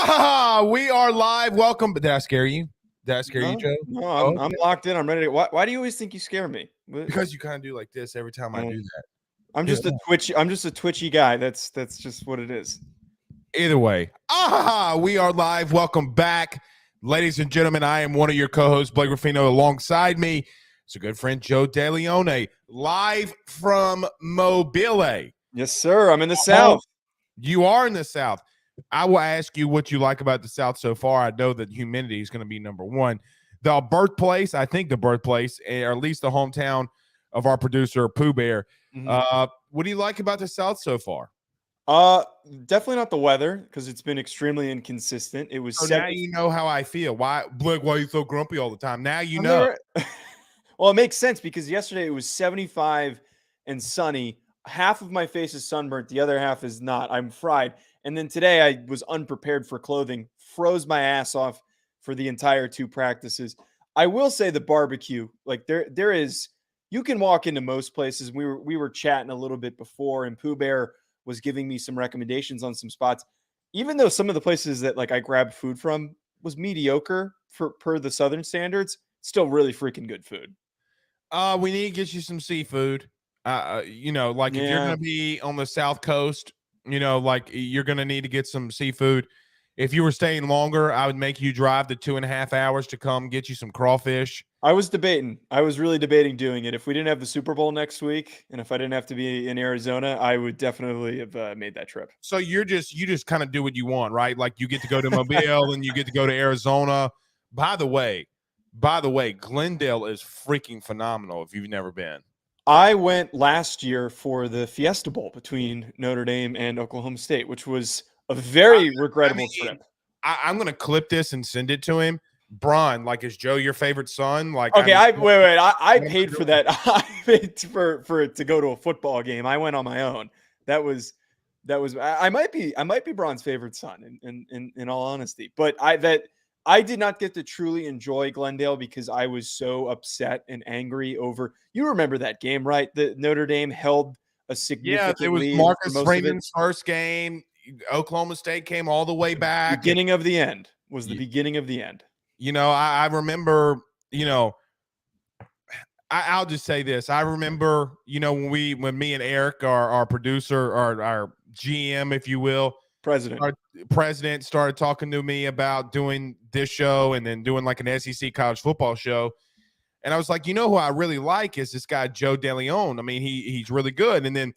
We are live. Welcome. Did I scare you? Did I scare you, Joe? No, I'm locked in. I'm ready to. Why do you always think you scare me? Because you kind of do like this every time I do that. I'm just a twitchy. I'm just a twitchy guy. That's just what it is. Either way, we are live. Welcome back, ladies and gentlemen. I am one of your co-hosts, Blake Ruffino. Alongside me, it's a good friend, Joe DeLeone, live from Mobile. Yes, sir. I'm in the South. You are in the South. I will ask you what you like about the South so far. I know that humidity is going to be number one. The birthplace, I think the birthplace, or at least the hometown of our producer, Pooh Bear. Mm-hmm. What do you like about the South so far? Definitely not the weather, because it's been extremely inconsistent. It was now you know how I feel. Why, Blake? Why are you so grumpy all the time? Now you know. Well, it makes sense because yesterday it was 75 and sunny. Half of my face is sunburnt, the other half is not. I'm fried. And then today I was unprepared for clothing, froze my ass off for the entire two practices. I will say the barbecue, like there is, you can walk into most places. We were chatting a little bit before, and Pooh Bear was giving me some recommendations on some spots. Even though some of the places that like I grabbed food from was mediocre per the Southern standards, still really freaking good food. We need to get you some seafood. If you're going to be on the South Coast, like you're going to need to get some seafood. If you were staying longer, I would make you drive the 2.5 hours to come get you some crawfish. I was really debating doing it. If we didn't have the Super Bowl next week, and if I didn't have to be in Arizona, I would definitely have made that trip. So you just kind of do what you want, right? Like you get to go to Mobile and you get to go to Arizona. By the way, Glendale is freaking phenomenal if you've never been. I went last year for the Fiesta Bowl between Notre Dame and Oklahoma State, which was a very regrettable trip. I'm going to clip this and send it to him. Braun, like, is Joe your favorite son? Like, okay, I paid for that. I paid for it to go to a football game. I went on my own. That was I might be Braun's favorite son in all honesty. But I did not get to truly enjoy Glendale because I was so upset and angry over. You remember that game, right? The Notre Dame held a significant lead. Yeah, it was Marcus Freeman's first game. Oklahoma State came all the way back. Beginning of the end was the beginning of the end. I remember, I'll just say this. I remember, when me and Eric, our producer, our GM, if you will, president started talking to me about doing this show and then doing like an SEC college football show. And I was like, who I really like is this guy, Joe DeLeone. I mean, he's really good. And then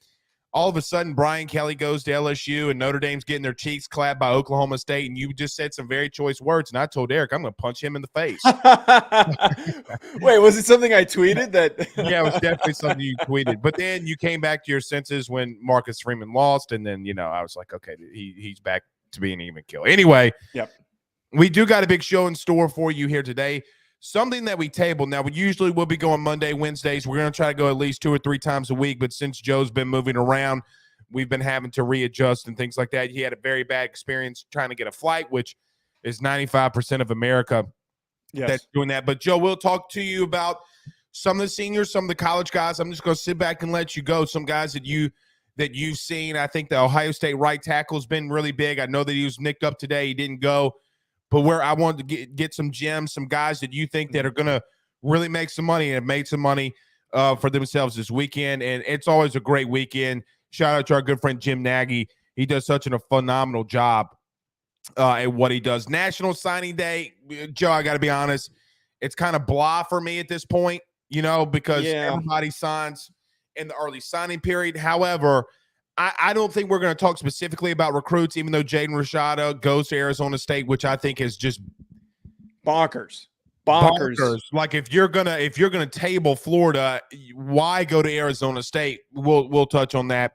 all of a sudden, Brian Kelly goes to LSU and Notre Dame's getting their cheeks clapped by Oklahoma State. And you just said some very choice words. And I told Eric, I'm going to punch him in the face. Wait, was it something I tweeted that? Yeah, it was definitely something you tweeted. But then you came back to your senses when Marcus Freeman lost. And then, I was like, okay, he's back to being even kill. Anyway, yep. We do got a big show in store for you here today. Something that we tabled. Now, we usually will be going Monday, Wednesdays. We're going to try to go at least 2 or 3 times a week. But since Joe's been moving around, we've been having to readjust and things like that. He had a very bad experience trying to get a flight, which is 95% of America that's doing that. But, Joe, we'll talk to you about some of the seniors, some of the college guys. I'm just going to sit back and let you go. Some guys that you've seen. I think the Ohio State right tackle has been really big. I know that he was nicked up today. He didn't go. But where I wanted to get some gems, some guys that you think that are going to really make some money and have made some money for themselves this weekend. And it's always a great weekend. Shout out to our good friend Jim Nagy. He does such a phenomenal job at what he does. National Signing Day, Joe, I got to be honest, it's kind of blah for me at this point, because everybody signs in the early signing period. However, I don't think we're going to talk specifically about recruits, even though Jaden Rashada goes to Arizona State, which I think is just bonkers. Like if you're gonna table Florida, why go to Arizona State? We'll touch on that.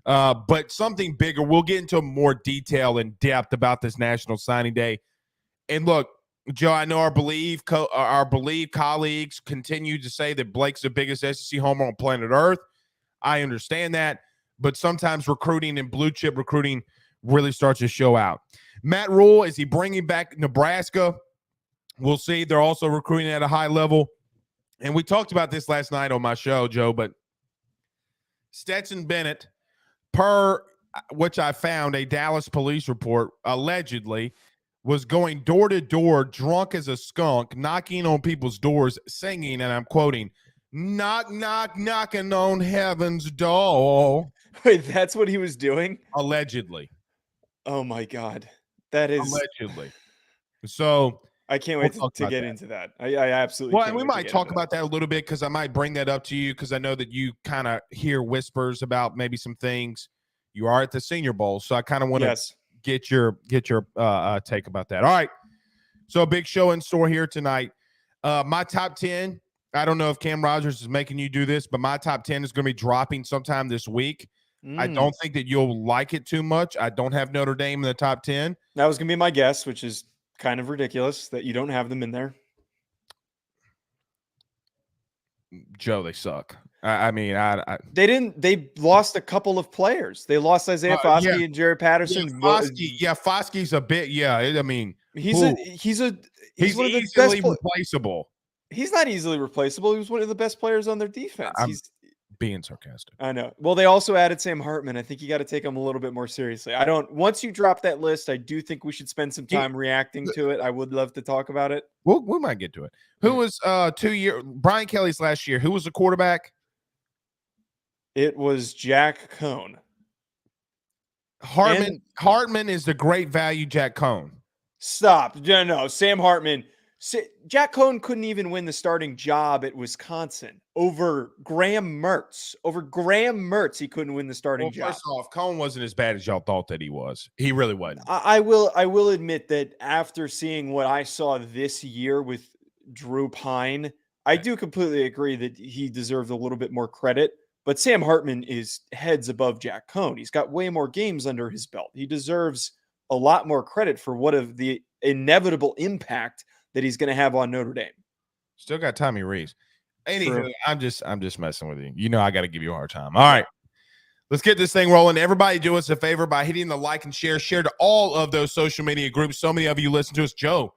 But something bigger. We'll get into more detail and depth about this National Signing Day. And look, Joe, I know our Believe colleagues continue to say that Blake's the biggest SEC homer on planet Earth. I understand that. But sometimes recruiting and blue chip recruiting really starts to show out. Matt Rule, is he bringing back Nebraska? We'll see. They're also recruiting at a high level. And we talked about this last night on my show, Joe, but Stetson Bennett, per which I found a Dallas police report, allegedly was going door to door, drunk as a skunk, knocking on people's doors, singing, and I'm quoting, "Knock, knock, knocking on heaven's door." Wait, that's what he was doing? Allegedly. Oh my God. That is, Allegedly. So I can't we'll wait talk to about get that. into that. I absolutely Well, can't and we wait to might get talk into that. about that a little bit because I might bring that up to you because I know that you kind of hear whispers about maybe some things. You are at the Senior Bowl, so I kind of want to Yes. get your take about that. All right. So a big show in store here tonight. My top 10, I don't know if Cam Rogers is making you do this, but my top 10 is going to be dropping sometime this week. I don't think that you'll like it too much. I don't have Notre Dame in the top 10. That was going to be my guess, which is kind of ridiculous that you don't have them in there. Joe, they suck. They lost a couple of players. They lost Isaiah Foskey and Jared Patterson. Foskey's a bit, I mean, he's one of the best easily replaceable. He's not easily replaceable. He was one of the best players on their defense. He's being sarcastic. I know. Well, they also added Sam Hartman. I think you got to take him a little bit more seriously. Once you drop that list, I do think we should spend some time reacting to it. I would love to talk about it. We might get to it. Who was 2 year Brian Kelly's last year? Who was the quarterback? It was Jack Cohn. Hartman is the great value Jack Cohn. Stop. No, Sam Hartman. Jack Cohn couldn't even win the starting job at Wisconsin over Graham Mertz. Over Graham Mertz, he couldn't win the starting job. First off, Cohn wasn't as bad as y'all thought that he was. He really wasn't. I will admit that after seeing what I saw this year with Drew Pine, I do completely agree that he deserved a little bit more credit. But Sam Hartman is heads above Jack Cohn. He's got way more games under his belt. He deserves a lot more credit for what of the inevitable impact that he's going to have on Notre Dame. Still got Tommy Reeves. Anywho, I'm just messing with you. You know I got to give you a hard time. All right. Let's get this thing rolling. Everybody do us a favor by hitting the like and share. Share to all of those social media groups. So many of you listen to us. Joe,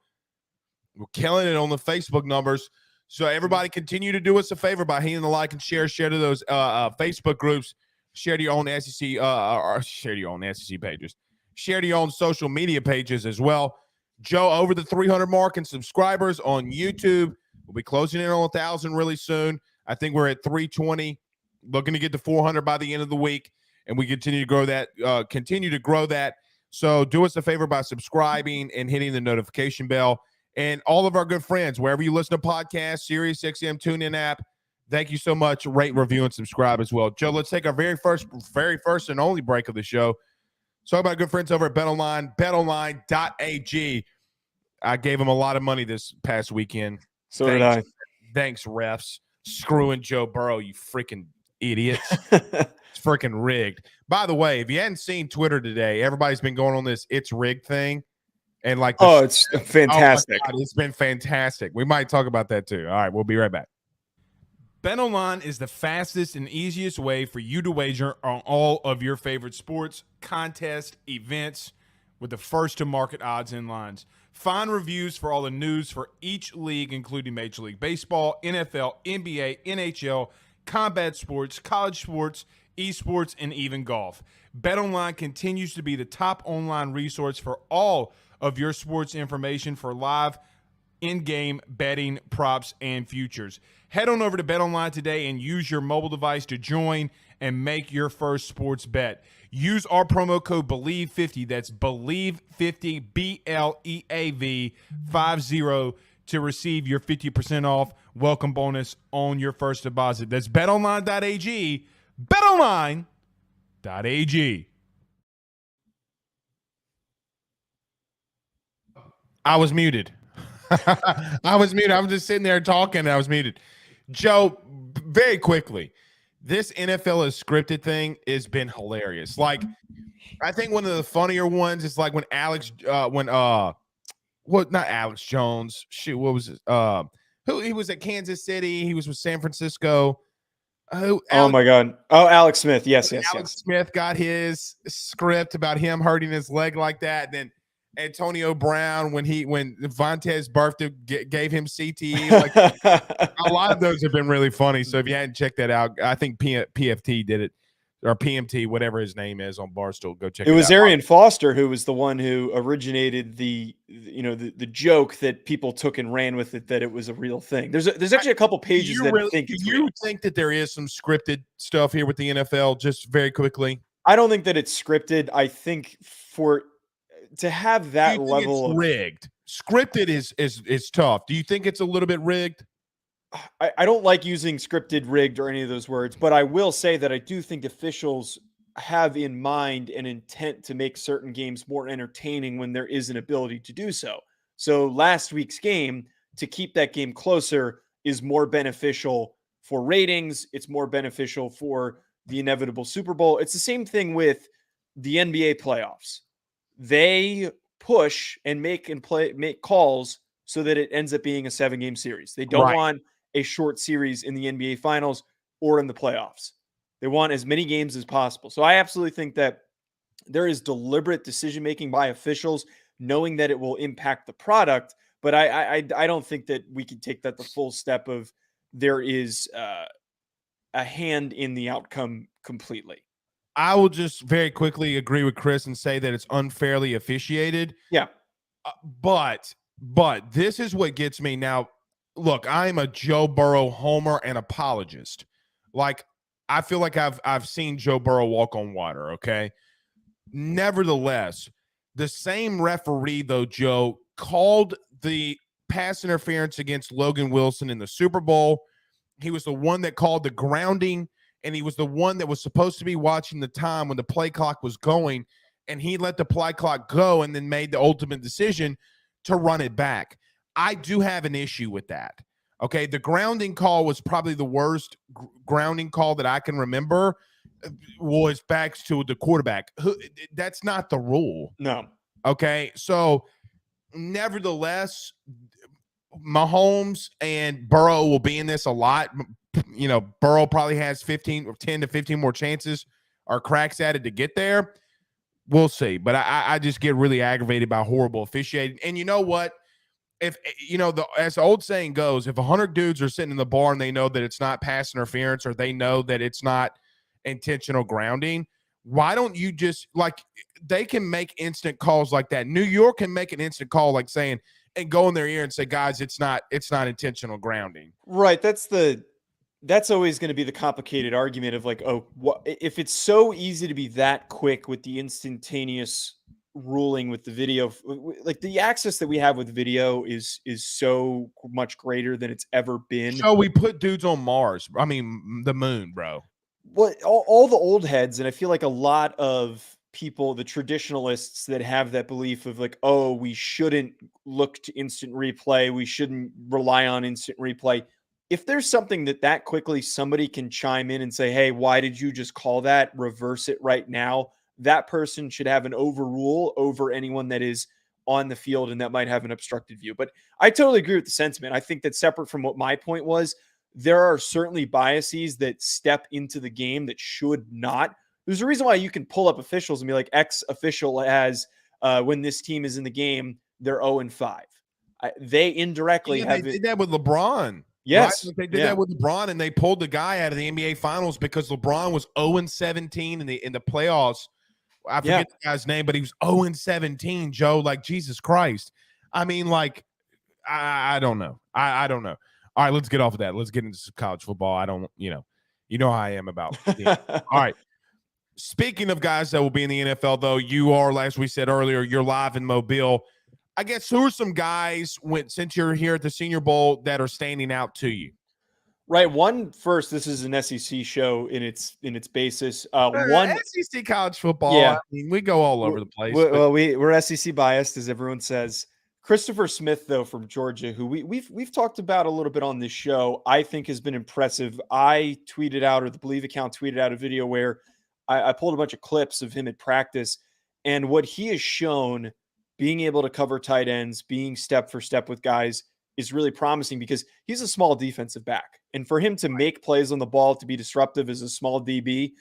we're killing it on the Facebook numbers. So everybody continue to do us a favor by hitting the like and share. Share to those Facebook groups. Share to your own SEC or share to your own SEC pages. Share to your own social media pages as well. Joe, over the 300 mark in subscribers on YouTube. We'll be closing in on 1,000 really soon. I think we're at 320, looking to get to 400 by the end of the week, and we continue to grow that. So do us a favor by subscribing and hitting the notification bell. And all of our good friends, wherever you listen to podcasts, SiriusXM, TuneIn app, thank you so much. Rate, review, and subscribe as well. Joe, let's take our very first and only break of the show. Talk about good friends over at BetOnline, betonline.ag. I gave them a lot of money this past weekend. So did I. Thanks, refs. Screwing Joe Burrow, you freaking idiots. It's freaking rigged. By the way, if you hadn't seen Twitter today, everybody's been going on this "it's rigged" thing. And it's fantastic. Oh my God, it's been fantastic. We might talk about that too. All right, we'll be right back. BetOnline is the fastest and easiest way for you to wager on all of your favorite sports, contests, events with the first-to-market odds and lines. Find reviews for all the news for each league, including Major League Baseball, NFL, NBA, NHL, combat sports, college sports, esports, and even golf. BetOnline continues to be the top online resource for all of your sports information for live in-game betting, props, and futures. Head on over to BetOnline today and use your mobile device to join and make your first sports bet. Use our promo code BELIEVE50, that's BELIEVE50, BLEAV 50, to receive your 50% off welcome bonus on your first deposit. That's betonline.ag, betonline.ag. I was muted. I was muted. I was just sitting there talking and I was muted. Joe, very quickly, this NFL is scripted thing has been hilarious. Like, I think one of the funnier ones is like when not Alex Jones. Shoot, what was it? He was at Kansas City. He was with San Francisco. My God. Oh, Alex Smith. Yes. Alex Smith got his script about him hurting his leg like that. And then Antonio Brown, when Vontaze Burfict gave him CTE, like a lot of those have been really funny. So if you hadn't checked that out, I think PFT did it. or PMT, whatever his name is on Barstool. Go check It it was out. Arian Foster who was the one who originated the joke that people took and ran with it, that it was a real thing. There's actually a couple pages that think Do it's you real. think that there is some scripted stuff here with the NFL? Just very quickly. I don't think that it's scripted. I think to have Do that you think level it's of rigged? Scripted is tough. Do you think it's a little bit rigged? I don't like using scripted, rigged, or any of those words, but I will say that I do think officials have in mind an intent to make certain games more entertaining when there is an ability to do so. So last week's game, to keep that game closer, is more beneficial for ratings. It's more beneficial for the inevitable Super Bowl. It's the same thing with the NBA playoffs. They push and make calls so that it ends up being a 7-game series. They don't Right. want a short series in the NBA finals or in the playoffs. They want as many games as possible. So I absolutely think that there is deliberate decision making by officials, knowing that it will impact the product. But I don't think that we can take that the full step of there is a hand in the outcome completely. I will just very quickly agree with Chris and say that it's unfairly officiated. Yeah. But this is what gets me now. Look, I'm a Joe Burrow homer and apologist. Like, I feel like I've seen Joe Burrow walk on water, okay? Nevertheless, the same referee, though, Joe, called the pass interference against Logan Wilson in the Super Bowl. He was the one that called the grounding, and he was the one that was supposed to be watching the time when the play clock was going, and he let the play clock go and then made the ultimate decision to run it back. I do have an issue with that. Okay, the grounding call was probably the worst grounding call that I can remember. Was back to the quarterback. That's not the rule. No. Okay, so nevertheless, Mahomes and Burrow will be in this a lot. You know, Burrow probably has 10 to 15 more chances or cracks at it to get there. We'll see. But I just get really aggravated by horrible officiating. And you know what? If you know, as the old saying goes, if 100 dudes are sitting in the bar and they know that it's not pass interference or they know that it's not intentional grounding, why don't you just, like, they can make instant calls like that. New York can make an instant call like saying, and go in their ear and say, guys, it's not intentional grounding. Right. That's always going to be the complicated argument of like, oh, if it's so easy to be that quick with the instantaneous ruling with the video, like the access that we have with video is so much greater than it's ever been. So we put dudes on Mars. I mean, the moon, bro. Well, all the old heads, and I feel like a lot of people, the traditionalists that have that belief of like, oh, we shouldn't look to instant replay, we shouldn't rely on instant replay. If there's something that quickly somebody can chime in and say, hey, why did you just call that? Reverse it right now. That person should have an overrule over anyone that is on the field and that might have an obstructed view. But I totally agree with the sentiment. I think that separate from what my point was, there are certainly biases that step into the game that should not. There's a reason why you can pull up officials and be like, X official has, when this team is in the game, they're 0-5. They indirectly have They did that with LeBron. Yes. Right? They did that with LeBron, and they pulled the guy out of the NBA Finals because LeBron was 0-17 in the playoffs. I forget the guy's name, but he was 0-17, Joe. Like, Jesus Christ. I mean, like, I don't know. I don't know. All right, let's get off of that. Let's get into college football. I don't, you know how I am about it. All right. Speaking of guys that will be in the NFL, though, you are, as we said earlier, you're live in Mobile. I guess who are some guys, since you're here at the Senior Bowl, that are standing out to you? Right. One first, this is an SEC show in its basis. SEC college football. Yeah. I mean, we go all over the place. Well, we're SEC biased, as everyone says. Christopher Smith, though, from Georgia, who we've talked about a little bit on this show, I think has been impressive. I tweeted out, or the Believe account tweeted out a video where I pulled a bunch of clips of him at practice, and what he has shown, being able to cover tight ends, being step for step with guys, is really promising because he's a small defensive back. And for him to make plays on the ball, to be disruptive as a small DB,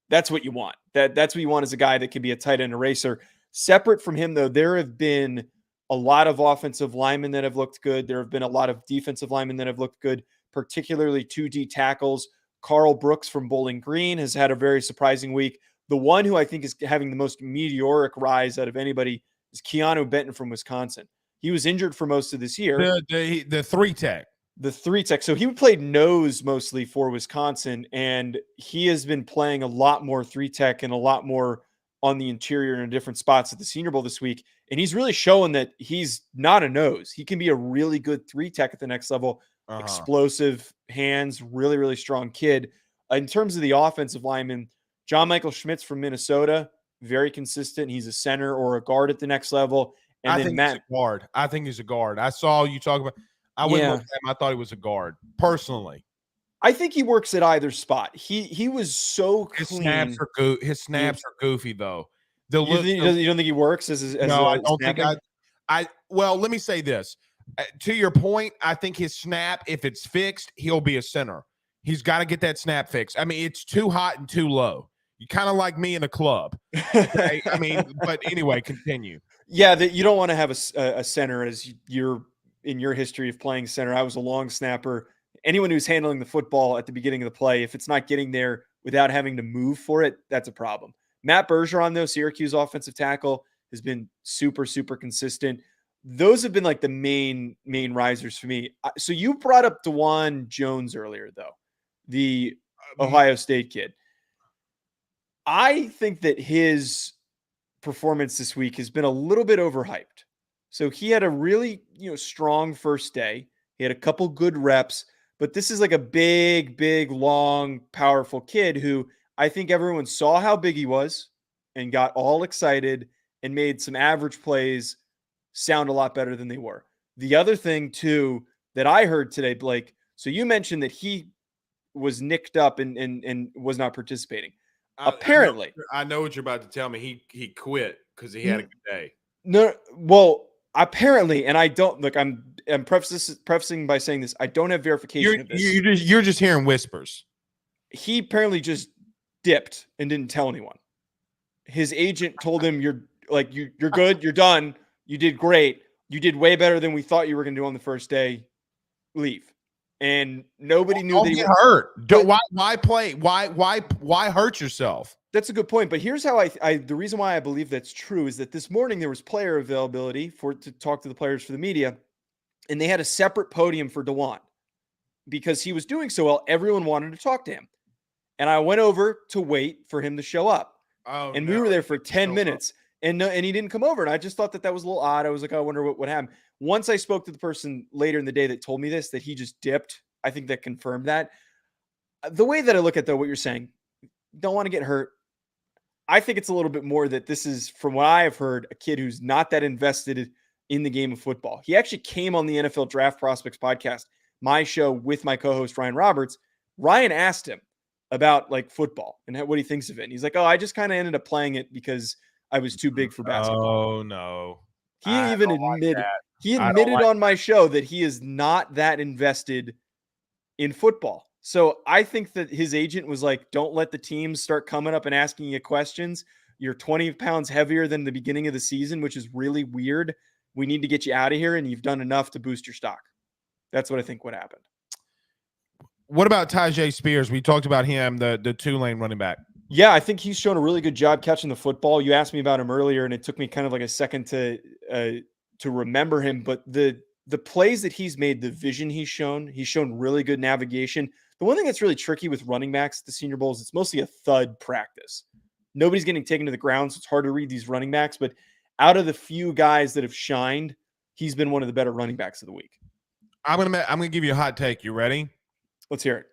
that's what you want. That's what you want as a guy that can be a tight end eraser. Separate from him, though, there have been a lot of offensive linemen that have looked good. There have been a lot of defensive linemen that have looked good, particularly 2 D tackles Carl Brooks from Bowling Green has had a very surprising week. The one who I think is having the most meteoric rise out of anybody is Keanu Benton from Wisconsin. He was injured for most of this year. The 3-tech. The 3-tech. So he played nose mostly for Wisconsin, and he has been playing a lot more 3-tech and a lot more on the interior in different spots at the Senior Bowl this week. And he's really showing that he's not a nose. He can be a really good 3-tech at the next level. Explosive hands, really, really strong kid. In terms of the offensive lineman, John Michael Schmitz from Minnesota, very consistent. He's a center or a guard at the next level. And I then think Matt, he's a guard. I think he's a guard. I saw you talk about. I wouldn't look at him. I thought he was a guard personally. I think he works at either spot. He was so clean. His snaps are goofy though. You don't think he works as no? I don't snapping? think. Well, let me say this. To your point, I think his snap, if it's fixed, he'll be a center. He's got to get that snap fixed. I mean, it's too hot and too low. You kind of like me in a club. Okay? I mean, but anyway, continue. Yeah, you don't want to have a center as you're in your history of playing center. I was a long snapper. Anyone who's handling the football at the beginning of the play, if it's not getting there without having to move for it, that's a problem. Matt Bergeron, though, Syracuse offensive tackle, has been super, super consistent. Those have been like the main risers for me. So you brought up DeJuan Jones earlier, though, the Ohio State kid. I think that his performance this week has been a little bit overhyped. So he had a really, strong first day. He had a couple good reps, but this is like a big, long, powerful kid who I think everyone saw how big he was and got all excited and made some average plays sound a lot better than they were. The other thing too that I heard today, Blake, so you mentioned that he was nicked up and was not participating. Apparently. I know what you're about to tell me. He quit because he had a good day. No, well, apparently, and I don't look. I'm prefacing by saying this. I don't have verification of this. You're just hearing whispers. He apparently just dipped and didn't tell anyone. His agent told him, "You're good. You're done. You did great. You did way better than we thought you were going to do on the first day. Leave." And nobody knew that he was hurt. Why play? Why hurt yourself? That's a good point. But here's how the reason why I believe that's true is that this morning there was player availability to talk to the players for the media, and they had a separate podium for DeJuan because he was doing so well. Everyone wanted to talk to him, and I went over to wait for him to show up. We were there for 10 minutes, and he didn't come over. And I just thought that was a little odd. I was like, I wonder what happened. Once I spoke to the person later in the day that told me this, that he just dipped, I think that confirmed that. The way that I look at, though, what you're saying, don't want to get hurt. I think it's a little bit more that this is, from what I have heard, a kid who's not that invested in the game of football. He actually came on the NFL Draft Prospects podcast, my show with my co-host, Ryan Roberts. Ryan asked him about football and what he thinks of it. And he's like, oh, I just kind of ended up playing it because I was too big for basketball. Oh, no. He even admitted on my show that he is not that invested in football. So I think that his agent was like, don't let the teams start coming up and asking you questions. You're 20 pounds heavier than the beginning of the season, which is really weird. We need to get you out of here, and you've done enough to boost your stock. That's what I think would happen. What about Tyjae Spears? We talked about him, the Tulane running back. Yeah, I think he's shown a really good job catching the football. You asked me about him earlier, and it took me kind of like a second to remember him. But the plays that he's made, the vision he's shown really good navigation. The one thing that's really tricky with running backs at the Senior Bowl is it's mostly a thud practice. Nobody's getting taken to the ground, so it's hard to read these running backs. But out of the few guys that have shined, he's been one of the better running backs of the week. I'm gonna give you a hot take. You ready? Let's hear it.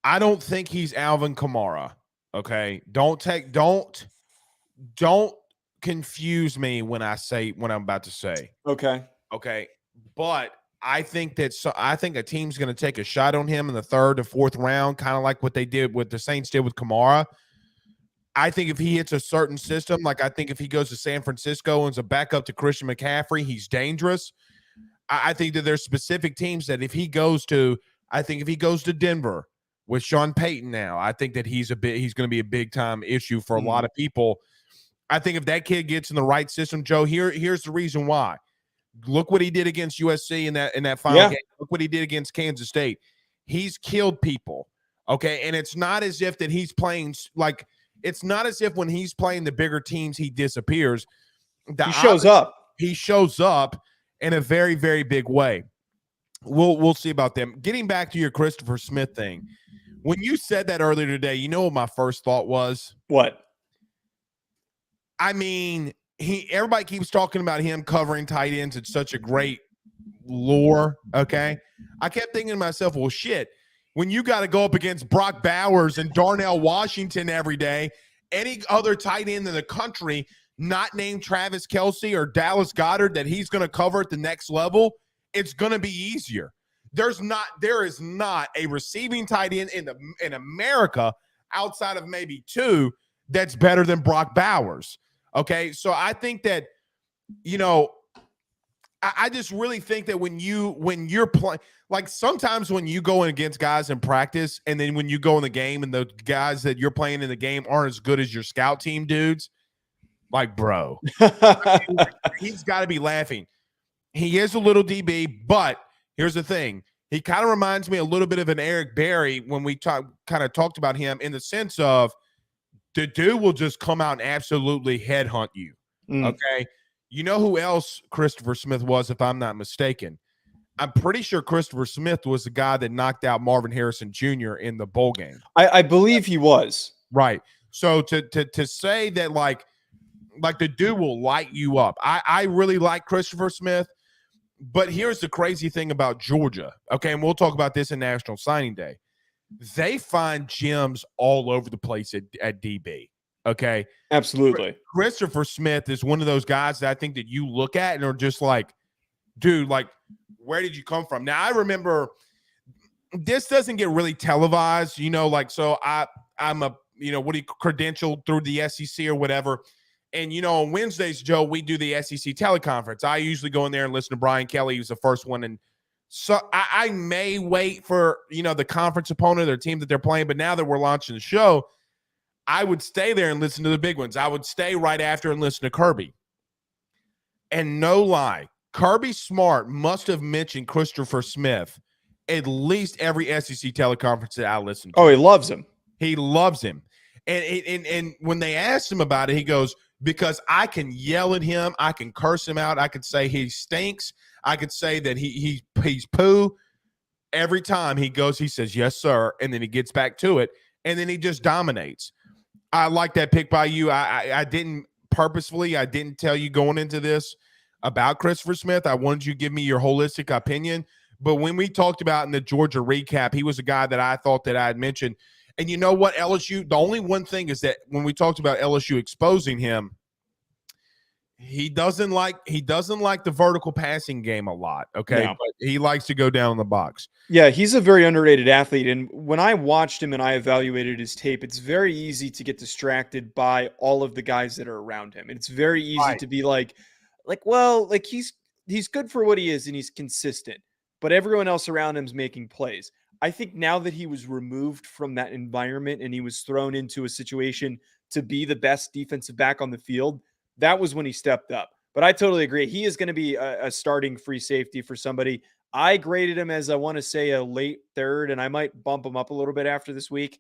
I don't think he's Alvin Kamara. Okay, don't confuse me when I say what I'm about to say. Okay, but I think a team's going to take a shot on him in the third or fourth round, kind of like what the Saints did with Kamara. I think if he hits a certain system, I think if he goes to San Francisco and is a backup to Christian McCaffrey, he's dangerous. I think that there's specific teams that if he goes to Denver with Sean Payton now, I think that he's going to be a big time issue for a lot of people. I think if that kid gets in the right system, Joe, here's the reason why. Look what he did against USC in that final game. Look what he did against Kansas State. He's killed people Okay. And it's not as if that he's playing like, it's not as if when he's playing the bigger teams, he disappears. He shows up. He shows up in a very, very big way. We'll see about them. Getting back to your Christopher Smith thing. When you said that earlier today, you know what my first thought was? What? I mean, everybody keeps talking about him covering tight ends. It's such a great lore. Okay. I kept thinking to myself, well, shit, when you got to go up against Brock Bowers and Darnell Washington every day, any other tight end in the country not named Travis Kelce or Dallas Goedert that he's going to cover at the next level, it's going to be easier. There is not a receiving tight end in America outside of maybe two that's better than Brock Bowers. Okay. So I think that, I just really think that when you're playing, like sometimes when you go in against guys in practice and then when you go in the game and the guys that you're playing in the game aren't as good as your scout team dudes, like, bro, he's got to be laughing. He is a little DB, but here's the thing. He kind of reminds me a little bit of an Eric Berry when we kind of talked about him in the sense of the dude will just come out and absolutely headhunt you. Okay. You know who else Christopher Smith was, if I'm not mistaken? I'm pretty sure Christopher Smith was the guy that knocked out Marvin Harrison Jr. in the bowl game. I believe he was. Right. So to say that like the dude will light you up. I really like Christopher Smith, but here's the crazy thing about Georgia. Okay, and we'll talk about this in National Signing Day. They find gems all over the place at DB. Okay. Absolutely. Christopher Smith is one of those guys that I think that you look at and are just like, dude, like, where did you come from? Now, I remember this doesn't get really televised, so I'm a, credentialed through the SEC or whatever. And, on Wednesdays, Joe, we do the SEC teleconference. I usually go in there and listen to Brian Kelly, who's the first one. And so I may wait for, the conference opponent or team that they're playing. But now that we're launching the show, I would stay there and listen to the big ones. I would stay right after and listen to Kirby. And no lie, Kirby Smart must have mentioned Christopher Smith at least every SEC teleconference that I listened to. Oh, he loves him. He loves him. And when they asked him about it, he goes, because I can yell at him. I can curse him out. I could say he stinks. I could say that he's poo. Every time he goes, he says, yes, sir. And then he gets back to it. And then he just dominates. I like that pick by you. I didn't purposefully, I didn't tell you going into this about Christopher Smith. I wanted you to give me your holistic opinion. But when we talked about in the Georgia recap, he was a guy that I thought that I had mentioned. And you know what, LSU, the only one thing is that when we talked about LSU exposing him, he doesn't like the vertical passing game a lot, okay? No. But he likes to go down in the box. Yeah, he's a very underrated athlete. And when I watched him and I evaluated his tape, it's very easy to get distracted by all of the guys that are around him. And it's very easy to be like, he's good for what he is and he's consistent, but everyone else around him is making plays. I think now that he was removed from that environment and he was thrown into a situation to be the best defensive back on the field, that was when he stepped up. But I totally agree. He is going to be a starting free safety for somebody. I graded him as, I want to say, a late third, and I might bump him up a little bit after this week.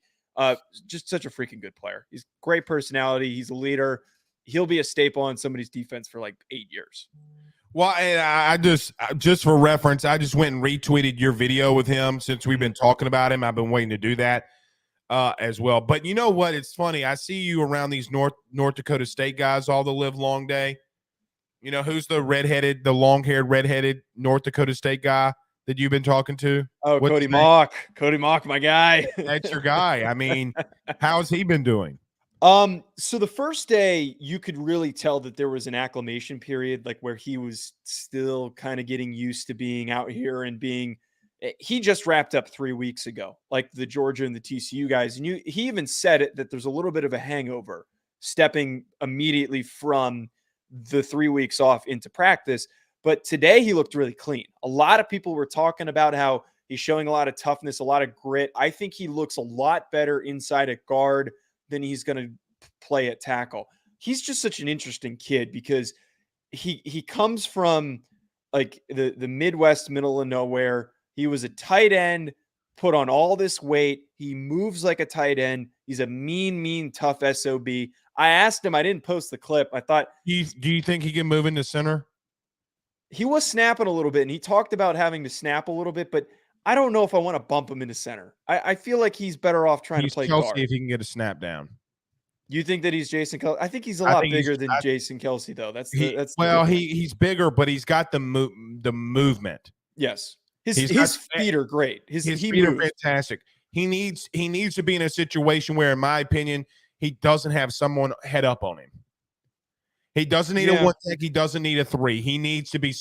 Just such a freaking good player. He's great personality. He's a leader. He'll be a staple on somebody's defense for like 8 years. Well, and I just for reference, I just went and retweeted your video with him since we've been talking about him. I've been waiting to do that as well. But you know what? It's funny. I see you around these North Dakota State guys all the live long day. You know, who's the long-haired, redheaded North Dakota State guy that you've been talking to? Oh, What's Cody Mock. Cody Mock, my guy. That's your guy. I mean, how's he been doing? So the first day you could really tell that there was an acclimation period, like where he was still kind of getting used to being out here and he just wrapped up 3 weeks ago, like the Georgia and the TCU guys. And he even said it, that there's a little bit of a hangover stepping immediately from the 3 weeks off into practice. But today he looked really clean. A lot of people were talking about how he's showing a lot of toughness, a lot of grit. I think he looks a lot better inside at guard than he's going to play at tackle. He's just such an interesting kid because he comes from like the Midwest, middle of nowhere. He was a tight end put on all this weight. He moves like a tight end. He's a mean, tough SOB. I asked him, I didn't post the clip. I thought, Do you think he can move into center? he was snapping a little bit, and he talked about having to snap a little bit, but I don't know if I want to bump him into center. I feel like he's better off trying He's to play Kelsey guard. if he can get a snap down. You think that he's Jason Kelsey? I think he's a I lot think bigger than Jason Kelsey, though. That's the difference. He's bigger, but he's got the movement. Yes, his got- feet are great. His His he feet are moves. fantastic. He needs to be in a situation where, in my opinion, he doesn't have someone head up on him. He doesn't need a one tech. He doesn't need a three. He needs to be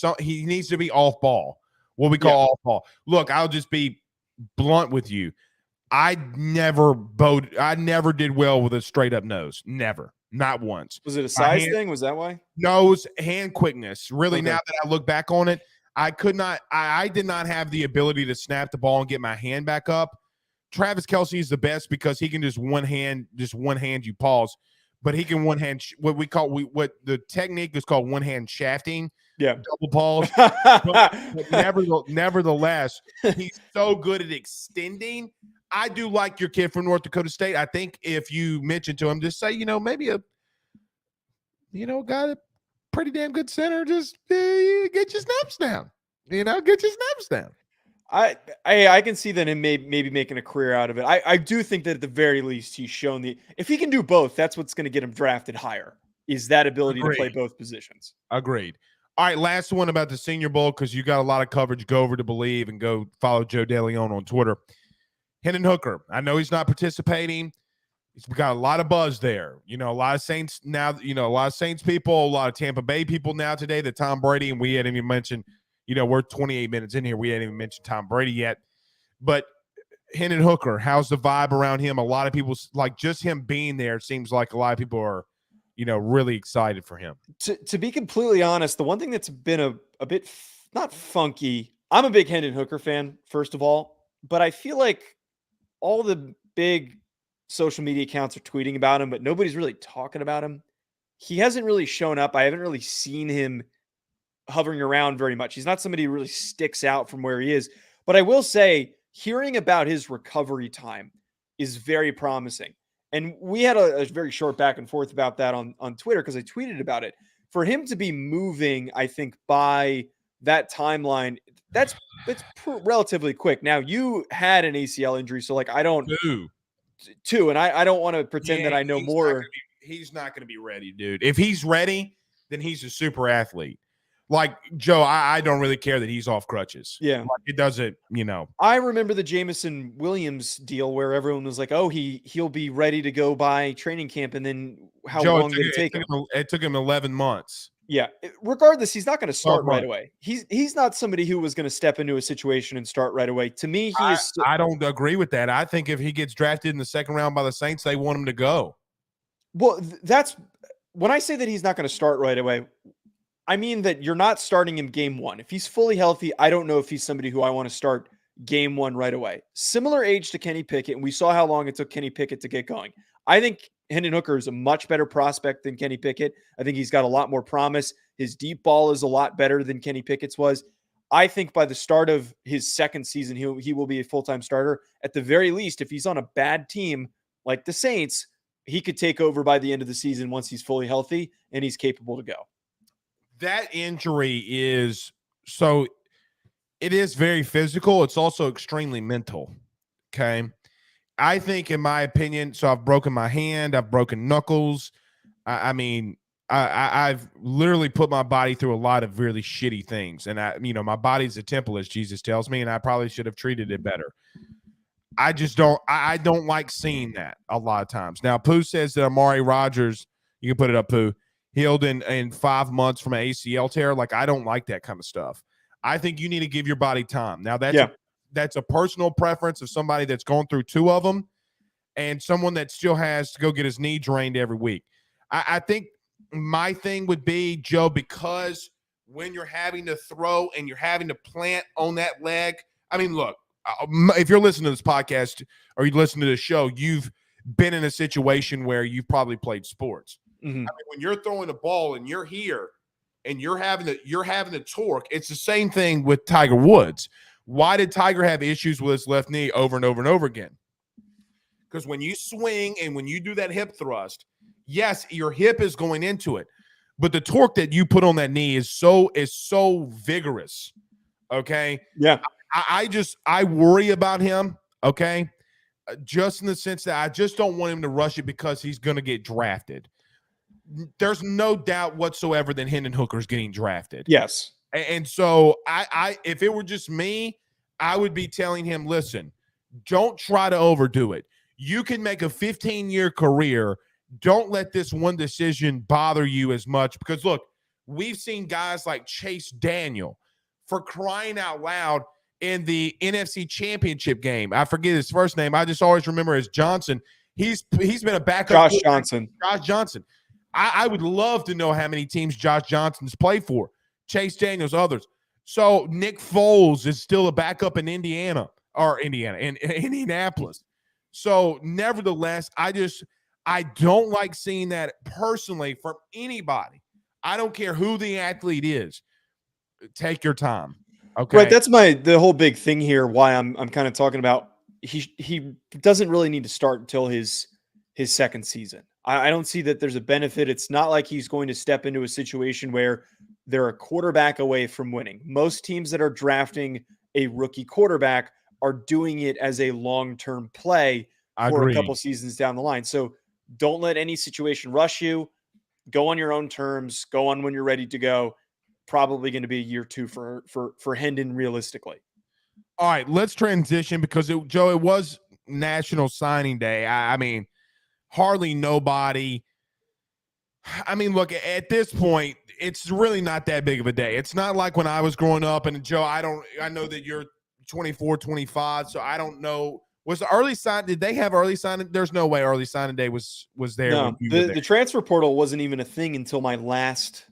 off ball. What we call off ball. Look, I'll just be blunt with you. I never did well with a straight up nose. Never. Not once. Was it a size thing? Was that why? Nose, hand quickness. Really, Okay. now that I look back on it, I did not have the ability to snap the ball and get my hand back up. Travis Kelce is the best because he can just one hand you pause, but he can one hand what the technique is called one hand shafting. Yeah, double pause. but nevertheless, he's so good at extending. I do like your kid from North Dakota State. I think if you mention to him, just say, maybe got a pretty damn good center. Just get your snaps down. Get your snaps down. I can see that him maybe making a career out of it. I do think that at the very least he's shown if he can do both, that's what's going to get him drafted higher, is that ability to play both positions. Agreed. All right, last one about the Senior Bowl, because you got a lot of coverage. Go over to Believe and go follow Joe DeLeone on Twitter. Hendon Hooker, I know he's not participating. He's got a lot of buzz there. A lot of Saints now, a lot of Saints people, a lot of Tampa Bay people now today that Tom Brady, and we hadn't even mentioned, we're 28 minutes in here. We hadn't even mentioned Tom Brady yet. But Hendon Hooker, how's the vibe around him? A lot of people, like just him being there, seems like a lot of people are, really excited for him. To be completely honest, the one thing that's been a bit not funky, I'm a big Hendon Hooker fan, first of all, but I feel like all the big social media accounts are tweeting about him, but nobody's really talking about him. He hasn't really shown up. I haven't really seen him hovering around very much. He's not somebody who really sticks out from where he is. But I will say, hearing about his recovery time is very promising. And we had a very short back and forth about that on Twitter because I tweeted about it. For him to be moving, I think, by that timeline, it's relatively quick. Now, you had an ACL injury, so I don't two, and I don't want to pretend that I know more. He's not going to be ready, dude. If he's ready, then he's a super athlete. Like Joe, I don't really care that he's off crutches. Yeah, it doesn't. I remember the Jameson Williams deal where everyone was like, "Oh, he'll be ready to go by training camp," and then how long did it take him? It took him 11 months. Yeah. Regardless, he's not going to start right away. He's not somebody who was going to step into a situation and start right away. To me, I don't agree with that. I think if he gets drafted in the second round by the Saints, they want him to go. Well, that's when I say that he's not going to start right away. I mean that you're not starting him game one. If he's fully healthy, I don't know if he's somebody who I want to start game one right away. Similar age to Kenny Pickett, and we saw how long it took Kenny Pickett to get going. I think Hendon Hooker is a much better prospect than Kenny Pickett. I think he's got a lot more promise. His deep ball is a lot better than Kenny Pickett's was. I think by the start of his second season, he will be a full-time starter. At the very least, if he's on a bad team like the Saints, he could take over by the end of the season once he's fully healthy and he's capable to go. That injury is so it is very physical. It's also extremely mental. Okay. I think, in my opinion, so I've broken my hand, I've broken knuckles. I've literally put my body through a lot of really shitty things. And my body's a temple, as Jesus tells me, and I probably should have treated it better. I don't like seeing that a lot of times. Now, Pooh says that Amari Rodgers, you can put it up, Pooh, healed in 5 months from an ACL tear. I don't like that kind of stuff. I think you need to give your body time. Now, that's a personal preference of somebody that's gone through 2 of them and someone that still has to go get his knee drained every week. I think my thing would be, Joe, because when you're having to throw and you're having to plant on that leg, I mean, look, if you're listening to this podcast or you listen to this show, you've been in a situation where you've probably played sports. Mm-hmm. I mean, when you're throwing the ball and you're here and you're having the torque, it's the same thing with Tiger Woods. Why did Tiger have issues with his left knee over and over and over again? Because when you swing and when you do that hip thrust, yes, your hip is going into it, but the torque that you put on that knee is so vigorous. Okay. Yeah. I worry about him. Okay. Just in the sense that I just don't want him to rush it because he's going to get drafted. There's no doubt whatsoever that Hendon Hooker's getting drafted. Yes. And so I if it were just me, I would be telling him, listen, don't try to overdo it. You can make a 15-year career. Don't let this one decision bother you as much because, look, we've seen guys like Chase Daniel, for crying out loud, in the NFC Championship game. I forget his first name. I just always remember as Johnson. He's been a backup. Josh Johnson. Josh Johnson. I would love to know how many teams Josh Johnson's played for. Chase Daniels, others. So Nick Foles is still a backup in Indianapolis. So nevertheless, I don't like seeing that personally from anybody. I don't care who the athlete is. Take your time. Okay. Right. That's the whole big thing here. Why I'm kind of talking about he doesn't really need to start until his second season. I don't see that there's a benefit. It's not like he's going to step into a situation where they're a quarterback away from winning. Most teams that are drafting a rookie quarterback are doing it as a long-term play for a couple seasons down the line. So don't let any situation rush you. Go on your own terms. Go on when you're ready to go. Probably going to be a year two for Hendon realistically. All right, let's transition because Joe, it was National Signing Day. I mean, hardly nobody. I mean, look, at this point, it's really not that big of a day. It's not like when I was growing up, and Joe, I know that you're 24, 25, so I don't know. Was the early sign? Did they have early signing? There's no way early signing day was there. No, the transfer portal wasn't even a thing until my last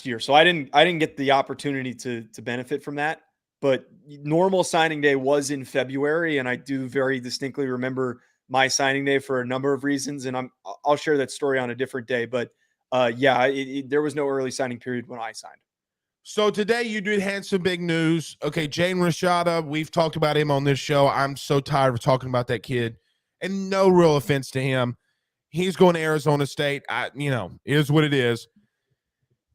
year. So I didn't get the opportunity to benefit from that. But normal signing day was in February, and I do very distinctly remember my signing day for a number of reasons, and I'll share that story on a different day. But there was no early signing period when I signed. So today you did have some big news. Okay, Jaden Rashada, we've talked about him on this show. I'm so tired of talking about that kid, and no real offense to him. He's going to Arizona State. It is what it is.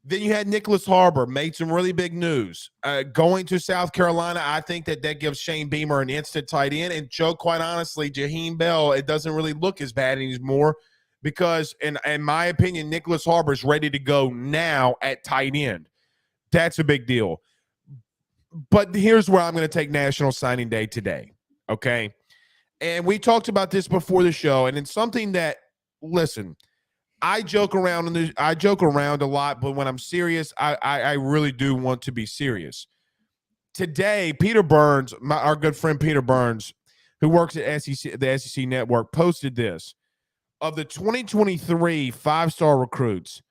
Then you had Nicholas Harbor, made some really big news. Going to South Carolina, I think that gives Shane Beamer an instant tight end. And Joe, quite honestly, Jaheim Bell, it doesn't really look as bad anymore because, in my opinion, Nicholas Harbor is ready to go now at tight end. That's a big deal. But here's where I'm going to take National Signing Day today, okay? And we talked about this before the show, and it's something that, listen, I joke around a lot, but when I'm serious, I really do want to be serious. Today, Peter Burns, our good friend Peter Burns, who works at the SEC Network, posted this. Of the 2023 five-star recruits,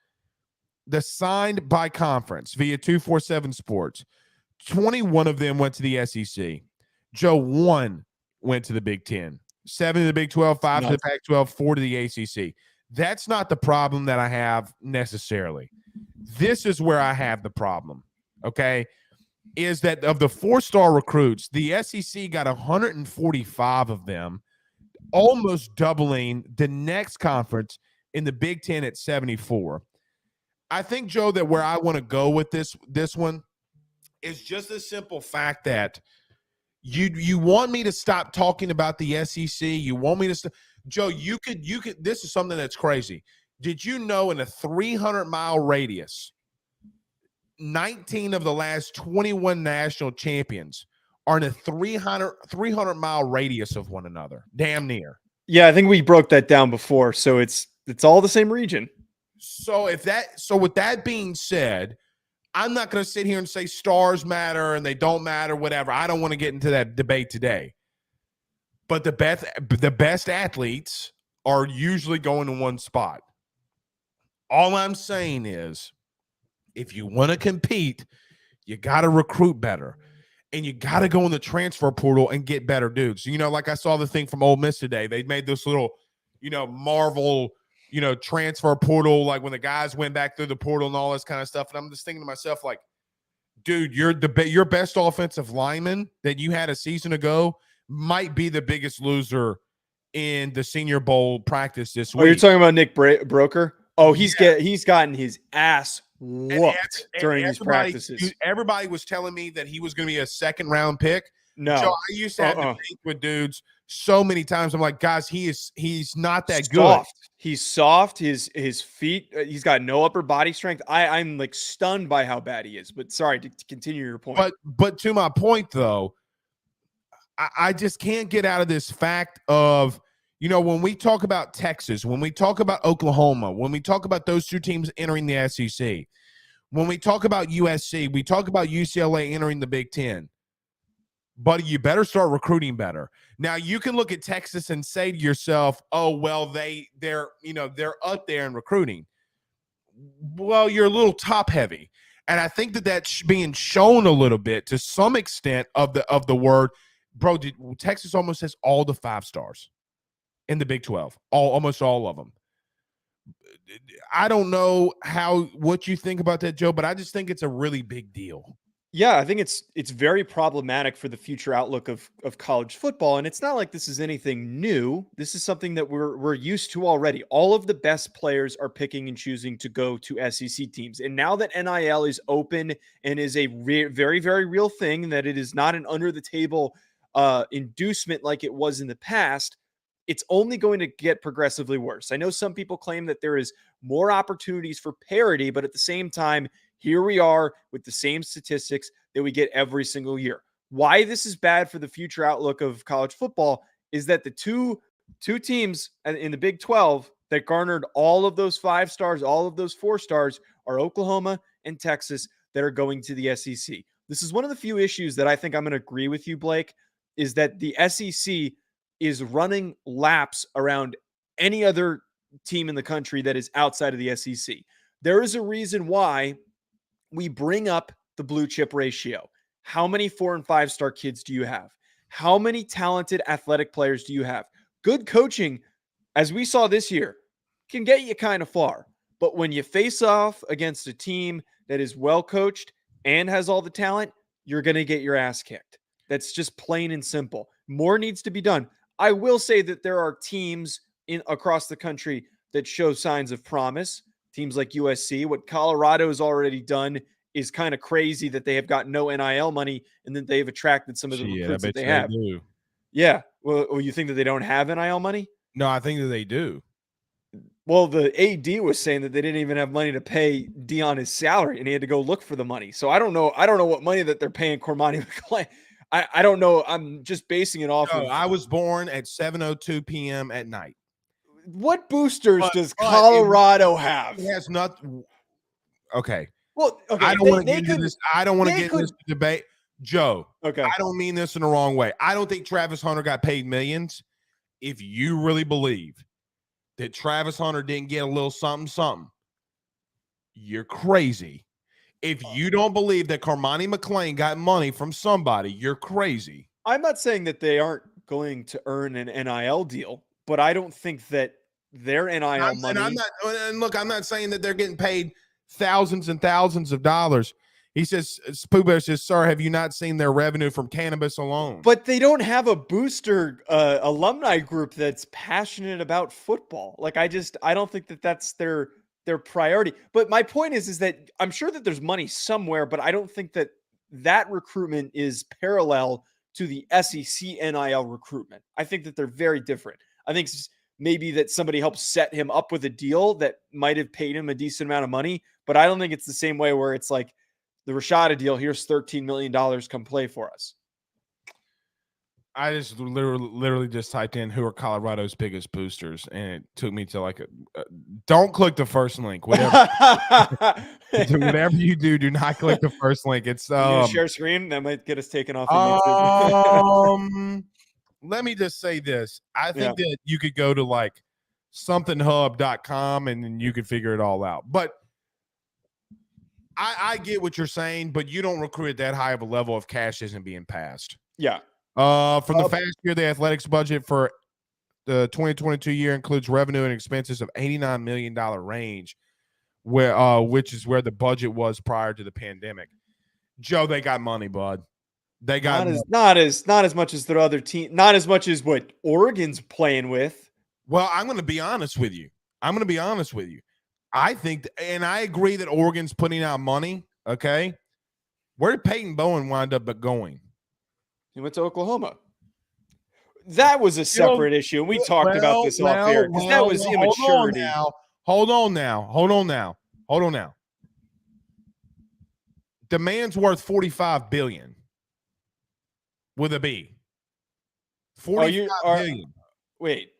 the signed by conference via 247 Sports, 21 of them went to the SEC. Joe, 1 went to the Big Ten, 7 to the Big 12, 5 to the Pac-12, 4 to the ACC. That's not the problem that I have necessarily. This is where I have the problem, okay, is that of the 4-star recruits, the SEC got 145 of them, almost doubling the next conference in the Big Ten at 74. I think, Joe, that where I want to go with this one is just the simple fact that you want me to stop talking about the SEC. You want me to Joe, you could this is something that's crazy. Did you know in a 300-mile radius, 19 of the last 21 national champions are in a 300-mile radius of one another? Damn near. Yeah, I think we broke that down before. So it's all the same region. So with that being said, I'm not going to sit here and say stars matter and they don't matter, whatever. I don't want to get into that debate today. But the best athletes are usually going to one spot. All I'm saying is, if you want to compete, you got to recruit better. And you got to go in the transfer portal and get better dudes. Like I saw the thing from Ole Miss today. They made this little, Marvel, transfer portal, like when the guys went back through the portal and all this kind of stuff. And I'm just thinking to myself, like, dude, your best offensive lineman that you had a season ago might be the biggest loser in the Senior Bowl practice this Oh, you're week. talking about Nick Broker? Oh, he's Yeah. gotten his ass And, whooped and during these practices. everybody was telling me that he was going to be a second round pick. Joe, No. I used to have debates with dudes so many times. I'm like, guys, he's not that good. Soft. He's soft. His feet. He's got no upper body strength. I'm like stunned by how bad he is. But sorry to continue your point. But to my point though, I just can't get out of this fact of, when we talk about Texas, when we talk about Oklahoma, when we talk about those two teams entering the SEC, when we talk about USC, we talk about UCLA entering the Big Ten. Buddy, you better start recruiting better. Now you can look at Texas and say to yourself, "Oh, well, they're up there in recruiting." Well, you're a little top heavy, and I think that's being shown a little bit to some extent of the word, bro. Texas almost has all the 5 stars in the Big 12, almost all of them. I don't know what you think about that, Joe, but I just think it's a really big deal. Yeah, I think it's very problematic for the future outlook of college football, and it's not like this is anything new. This is something that we're used to already. All of the best players are picking and choosing to go to SEC teams, and now that NIL is open and is a very, very real thing, that it is not an under the table inducement like it was in the past, it's only going to get progressively worse. I know some people claim that there is more opportunities for parity, but at the same time, here we are with the same statistics that we get every single year. Why this is bad for the future outlook of college football is that the two teams in the Big 12 that garnered all of those 5 stars, all of those 4 stars, are Oklahoma and Texas that are going to the SEC. This is one of the few issues that I think I'm going to agree with you, Blake, is that the SEC is running laps around any other team in the country that is outside of the SEC. There is a reason why we bring up the blue chip ratio. How many 4 and 5 star kids do you have? How many talented athletic players do you have? Good coaching, as we saw this year, can get you kind of far. But when you face off against a team that is well coached and has all the talent, you're going to get your ass kicked. That's just plain and simple. More needs to be done. I will say that there are teams across the country that show signs of promise. Teams like USC. What Colorado has already done is kind of crazy, that they have got no NIL money and that they've attracted some of the recruits that they have. Do. Yeah. Well, you think that they don't have NIL money? No, I think that they do. Well, the AD was saying that they didn't even have money to pay Dion his salary, and he had to go look for the money. So I don't know. I don't know what money that they're paying Cormani McClain. I don't know. I'm just basing it off of. I was born at 7:02 p.m. at night. What boosters does Colorado have? It has not. Okay. Well, okay. I don't want to get into this. I don't want to get into this debate, Joe. Okay. I don't mean this in the wrong way. I don't think Travis Hunter got paid millions. If you really believe that Travis Hunter didn't get a little something, you're crazy. If you don't believe that Cormani McClain got money from somebody, you're crazy. I'm not saying that they aren't going to earn an NIL deal, but I don't think that their NIL money. And look, I'm not saying that they're getting paid thousands and thousands of dollars. He says, Pooh Bear says, "Sir, have you not seen their revenue from cannabis alone?" But they don't have a booster alumni group that's passionate about football. Like I don't think that that's their priority. But my point is that I'm sure that there's money somewhere, but I don't think that recruitment is parallel to the SEC NIL recruitment. I think that they're very different. I think maybe that somebody helped set him up with a deal that might have paid him a decent amount of money, but I don't think it's the same way where it's like the Rashada deal. Here's $13 million. Come play for us. I just literally just typed in who are Colorado's biggest boosters, and it took me to like don't click the first link. Whatever you do not click the first link. It's share screen that might get us taken off of YouTube. Let me just say this. I think that you could go to like somethinghub.com and then you could figure it all out. But I get what you're saying, but you don't recruit at that high of a level if cash isn't being passed. Yeah. From the past year, the athletics budget for the 2022 year includes revenue and expenses of $89 million range, which is where the budget was prior to the pandemic. Joe, they got money, bud. They got not as much as their other team, not as much as what Oregon's playing with. Well, I'm going to be honest with you. I think, and I agree that Oregon's putting out money. Okay, where did Peyton Bowen wind up going? He went to Oklahoma. That was a separate issue, and we talked about this off air because that was immaturity. Hold on now. The man's worth $45 billion with a B. $45 billion. Wait,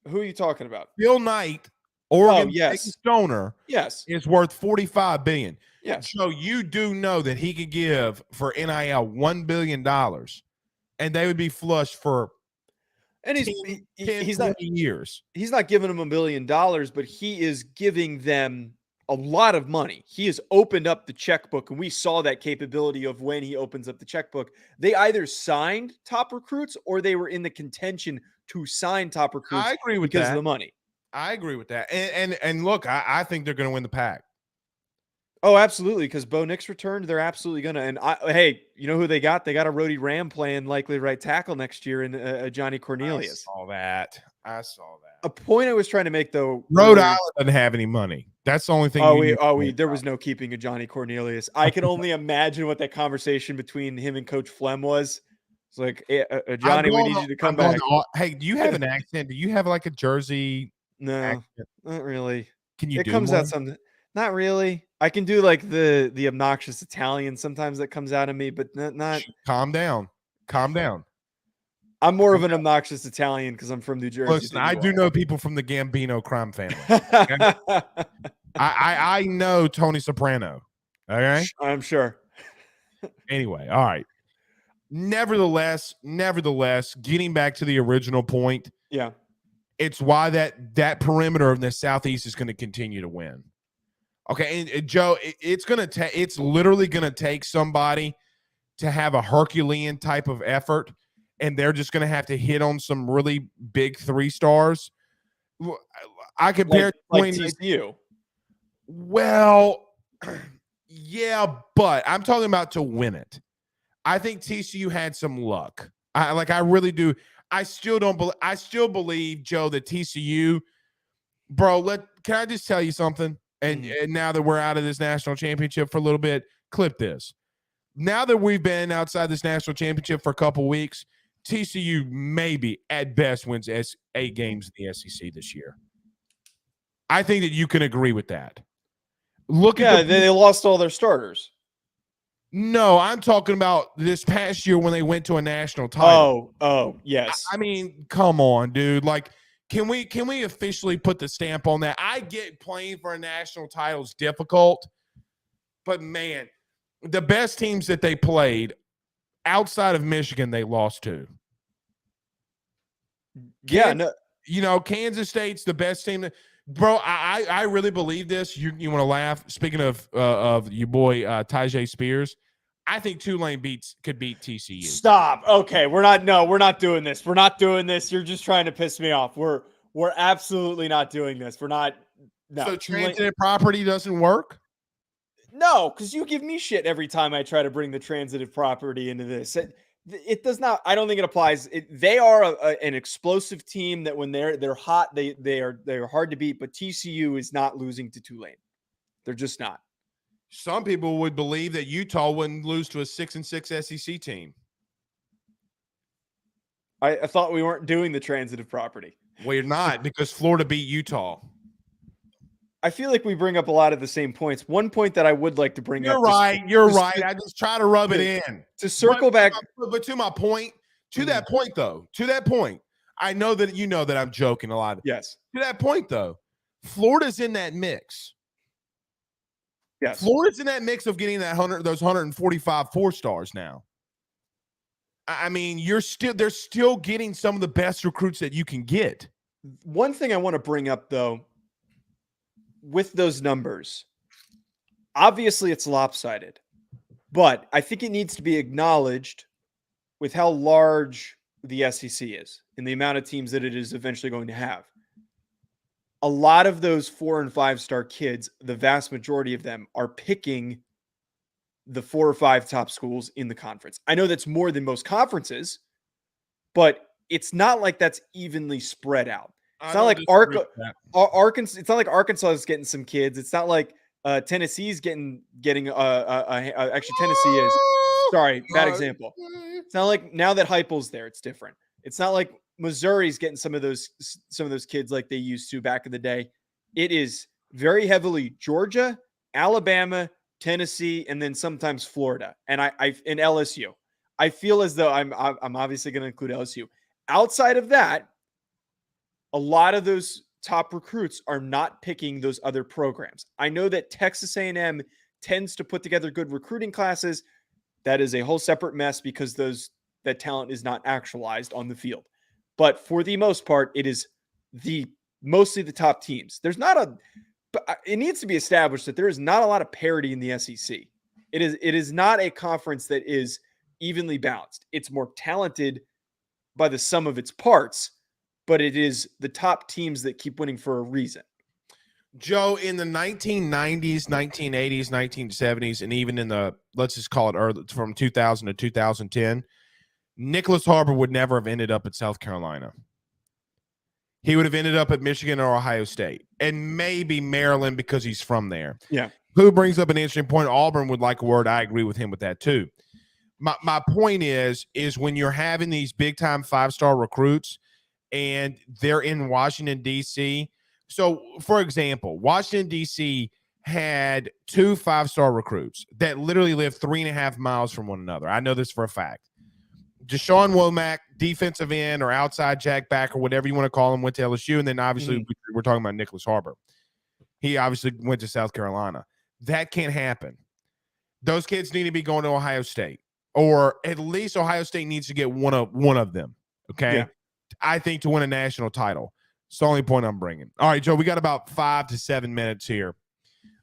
who are you talking about? Phil Knight, Oregon Stoner, yes, is worth $45 billion. Yes. So you do know that he could give for NIL $1 billion, and they would be flush for. And he's not years. He's not giving them $1 billion, but he is giving them a lot of money. He has opened up the checkbook, and we saw that capability of when he opens up the checkbook. They either signed top recruits or they were in the contention to sign top recruits. I agree with because that. of the money. I agree with that. And look, I think they're going to win the pack. Oh, absolutely. Because Bo Nix returned, they're absolutely going to. And hey, you know who they got? They got a Rhodey Ram playing likely right tackle next year in Johnny Cornelius. I saw that. A point I was trying to make, though. Rhode Island doesn't have any money. That's the only thing. There was no keeping a Johnny Cornelius. I can only imagine what that conversation between him and Coach Flem was. It's like, Johnny, we need you to come back. Hey, do you have an accent? Do you have like a Jersey? No, accent? Not really. Can you? It comes out something. Not really. I can do like the obnoxious Italian sometimes that comes out of me, but not. Calm down. I'm more of an obnoxious Italian because I'm from New Jersey. Listen, I do know people from the Gambino crime family. Okay? I know Tony Soprano. Okay, I'm sure. Anyway, all right. Nevertheless, getting back to the original point, yeah, it's why that perimeter of the Southeast is going to continue to win. Okay, and Joe, it's literally going to take somebody to have a Herculean type of effort, and they're just going to have to hit on some really big 3 stars. I compare like TCU. Well, yeah, but I'm talking about to win it. I think TCU had some luck. I really do. I still believe, Joe, that TCU, bro. Can I just tell you something? And now that we're out of this national championship for a little bit, clip this. Now that we've been outside this national championship for a couple weeks, TCU maybe at best wins 8 games in the SEC this year. I think that you can agree with that. They lost all their starters. No, I'm talking about this past year when they went to a national title. Oh, yes. I mean, come on, dude. Like, can we officially put the stamp on that? I get playing for a national title is difficult, but man, the best teams that they played outside of Michigan, they lost to. Kansas State's the best team. Bro, I really believe this. You want to laugh? Speaking of your boy Tyjae Spears, I think Tulane could beat TCU. Stop. Okay, we're not doing this. We're not doing this. You're just trying to piss me off. We're absolutely not doing this. We're not. No. So transitive property doesn't work? No, because you give me shit every time I try to bring the transitive property into this. It does not. I don't think it applies. They are an explosive team that when they're hot, they're hard to beat. But TCU is not losing to Tulane. They're just not. Some people would believe that Utah wouldn't lose to a 6-6 SEC team. I thought we weren't doing the transitive property. We're not because Florida beat Utah. I feel like we bring up a lot of the same points. One point that I would like to bring up. You're right. I just try to rub it in. To circle back. But to my point, that point, I know that you know that I'm joking a lot. Yes. To that point, though, Florida's in that mix. Yes. Florida's in that mix of getting those 145 4-stars now. I mean, they're still getting some of the best recruits that you can get. One thing I want to bring up, though, with those numbers, obviously it's lopsided, but I think it needs to be acknowledged with how large the SEC is and the amount of teams that it is eventually going to have. A lot of those 4- and 5-star kids, the vast majority of them are picking the 4 or 5 top schools in the conference. I know that's more than most conferences, but it's not like that's evenly spread out. It's not like Arkansas. It's not like Arkansas is getting some kids. It's not like Tennessee's getting. Actually, Tennessee is. Sorry, bad example. It's not like now that Heupel's there, it's different. It's not like Missouri's getting some of those kids like they used to back in the day. It is very heavily Georgia, Alabama, Tennessee, and then sometimes Florida, and in LSU. I feel as though I'm obviously going to include LSU. Outside of that, a lot of those top recruits are not picking those other programs. I know that Texas A&M tends to put together good recruiting classes. That is a whole separate mess because that talent is not actualized on the field. But for the most part, it is mostly the top teams. It needs to be established that there is not a lot of parity in the SEC. It is not a conference that is evenly balanced. It's more talented by the sum of its parts, but it is the top teams that keep winning for a reason. Joe, in the 1990s, 1980s, 1970s, and even in let's just call it early, from 2000 to 2010, Nicholas Harbor would never have ended up at South Carolina. He would have ended up at Michigan or Ohio State, and maybe Maryland because he's from there. Yeah. Who brings up an interesting point. Auburn would like a word. I agree with him with that too. My point is when you're having these big-time 5-star recruits and they're in Washington, D.C. So, for example, Washington, D.C. had 2 5-star recruits that literally lived 3.5 miles from one another. I know this for a fact. Deshaun Womack, defensive end or outside jack back or whatever you want to call him, went to LSU. And then obviously we're talking about Nicholas Harbor. He obviously went to South Carolina. That can't happen. Those kids need to be going to Ohio State. Or at least Ohio State needs to get one of them, okay? Yeah. I think to win a national title. It's the only point I'm bringing. All right, Joe, we got about 5 to 7 minutes here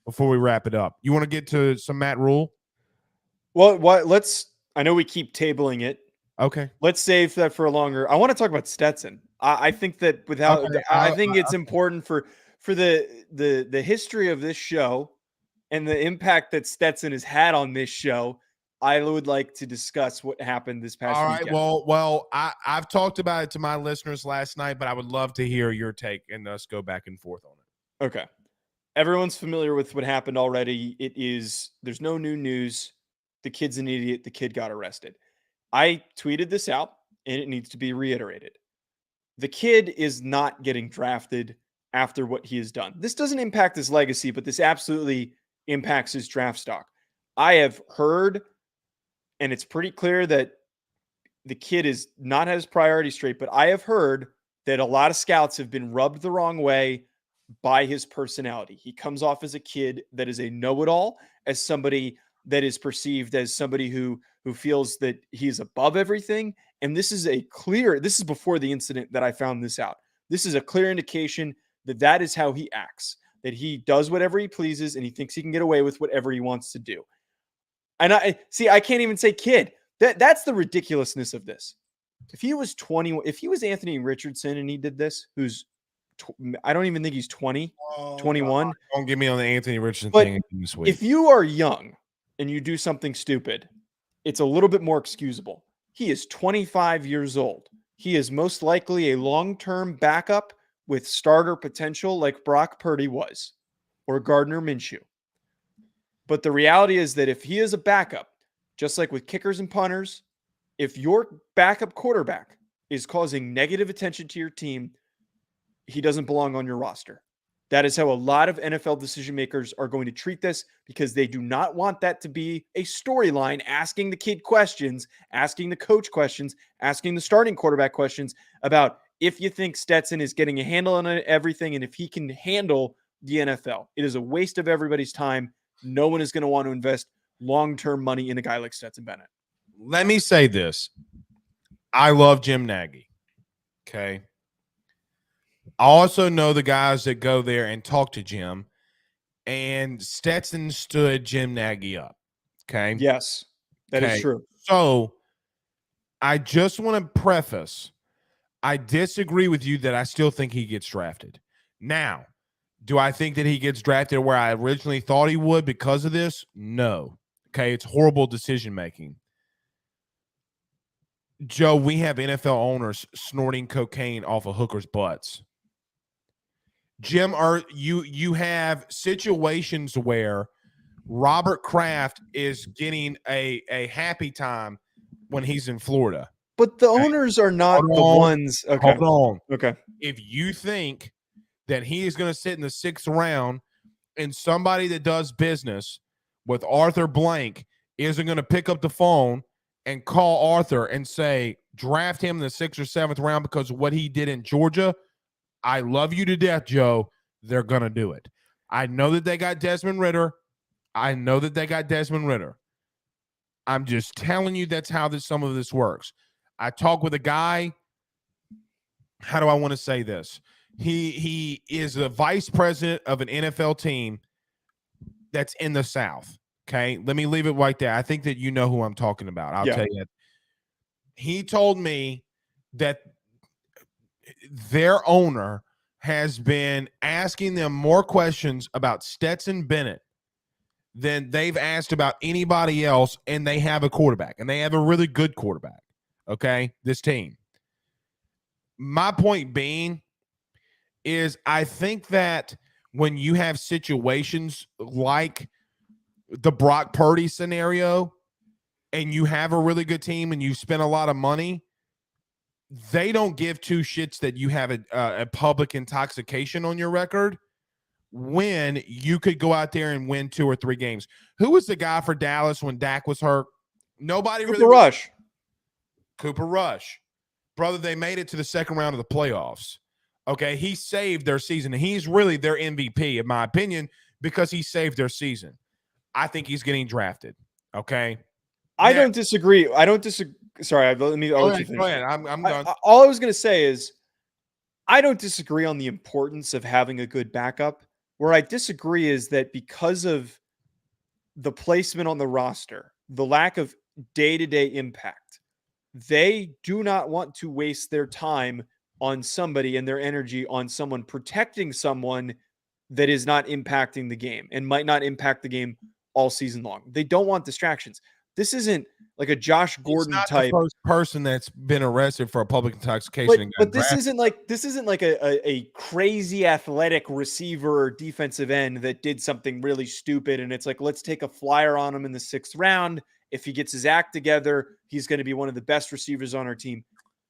before we wrap it up. You want to get to some Matt Rule? Well, I know we keep tabling it. Okay. Let's save that for a longer. I want to talk about Stetson. I think that I think it's important for the history of this show and the impact that Stetson has had on this show. I would like to discuss what happened this past weekend. All right. Well, I've talked about it to my listeners last night, but I would love to hear your take and us go back and forth on it. Okay. Everyone's familiar with what happened already. There's no new news. The kid's an idiot. The kid got arrested. I tweeted this out, and it needs to be reiterated. The kid is not getting drafted after what he has done. This doesn't impact his legacy, but this absolutely impacts his draft stock. I have heard, and it's pretty clear that the kid is not had his priorities straight, but I have heard that a lot of scouts have been rubbed the wrong way by his personality. He comes off as a kid that is a know-it-all, as somebody that is perceived as somebody who feels that he's above everything. And this is before the incident that I found this out. This is a clear indication that is how he acts, that he does whatever he pleases and he thinks he can get away with whatever he wants to do. And I can't even say kid. That's the ridiculousness of this. If he was 20, if he was Anthony Richardson and he did this, I don't even think he's 20, 21. God. Don't get me on the Anthony Richardson but thing this week. If you are young and you do something stupid, it's a little bit more excusable. He is 25 years old. He is most likely a long-term backup with starter potential like Brock Purdy was or Gardner Minshew. But the reality is that if he is a backup, just like with kickers and punters, if your backup quarterback is causing negative attention to your team, he doesn't belong on your roster. That is how a lot of NFL decision makers are going to treat this because they do not want that to be a storyline, asking the kid questions, asking the coach questions, asking the starting quarterback questions about if you think Stetson is getting a handle on everything and if he can handle the NFL. It is a waste of everybody's time. No one is going to want to invest long-term money in a guy like Stetson Bennett. Let me say this. I love Jim Nagy. Okay. I also know the guys that go there and talk to Jim, and Stetson stood Jim Nagy up. Okay. Yes, that is true. So I just want to preface, I disagree with you that I still think he gets drafted. Now, do I think that he gets drafted where I originally thought he would because of this? No. Okay, it's horrible decision making. Joe, we have NFL owners snorting cocaine off of hookers' butts. Jim, you have situations where Robert Kraft is getting a happy time when he's in Florida. But the owners are not the ones. Okay. Hold on. Okay. If you think that he is going to sit in the 6th round and somebody that does business with Arthur Blank isn't going to pick up the phone and call Arthur and say, draft him in the 6th or 7th round because of what he did in Georgia, I love you to death, Joe. They're going to do it. I know that they got Desmond Ridder. I'm just telling you that's how some of this works. I talk with a guy. How do I want to say this? He is the vice president of an NFL team that's in the South. Okay, let me leave it right there. I think that you know who I'm talking about. I'll tell you. He told me that their owner has been asking them more questions about Stetson Bennett than they've asked about anybody else, and they have a quarterback, and they have a really good quarterback. Okay, this team. My point being is I think that when you have situations like the Brock Purdy scenario and you have a really good team and you spend a lot of money, they don't give two shits that you have a public intoxication on your record when you could go out there and win 2 or 3 games. Who was the guy for Dallas when Dak was hurt? Nobody Cooper really. Rush. Cooper Rush. Brother, they made it to the 2nd round of the playoffs. Okay, he saved their season. He's really their MVP, in my opinion, because he saved their season. I think he's getting drafted. Okay. I don't disagree. Sorry, let me. I'll let you finish. Go ahead. I'm done. All I was going to say is, I don't disagree on the importance of having a good backup. Where I disagree is that because of the placement on the roster, the lack of day-to-day impact, they do not want to waste their time on somebody and their energy on someone protecting someone that is not impacting the game and might not impact the game all season long. They don't want distractions. This isn't like a Josh Gordon type. The first person that's been arrested for a public intoxication. But this isn't like a crazy athletic receiver or defensive end that did something really stupid. And it's like, let's take a flyer on him in the 6th round. If he gets his act together, he's going to be one of the best receivers on our team.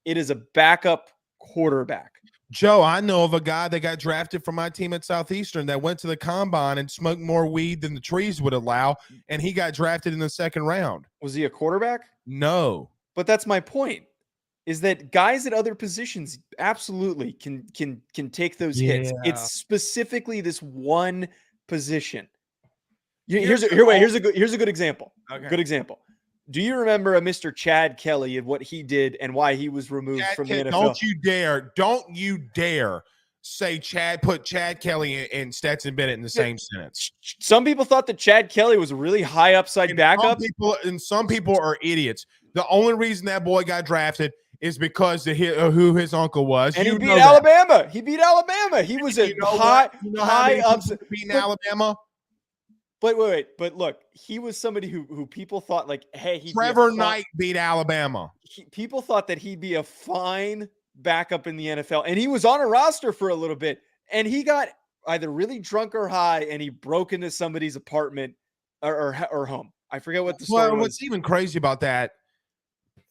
It is a backup quarterback. Joe, I know of a guy that got drafted from my team at Southeastern that went to the combine and smoked more weed than the trees would allow, and he got drafted in the 2nd round. Was he a quarterback? No. But that's my point, is that guys at other positions absolutely can take those hits. It's specifically this one position. Here's a good example. Okay. Good example. Do you remember a Mr. Chad Kelly and what he did and why he was removed from the NFL? Don't you dare say put Chad Kelly and Stetson Bennett in the same sentence. Some people thought that Chad Kelly was a really high upside backup. Some people are idiots. The only reason that boy got drafted is because of who his uncle was. And he beat Alabama. He beat Alabama. He was a high upside. Beating Alabama. But but look, he was somebody who people thought like, hey, Trevor Knight beat Alabama. People thought that he'd be a fine backup in the NFL, and he was on a roster for a little bit, and he got either really drunk or high, and he broke into somebody's apartment or home. I forget what the story was. What's even crazy about that,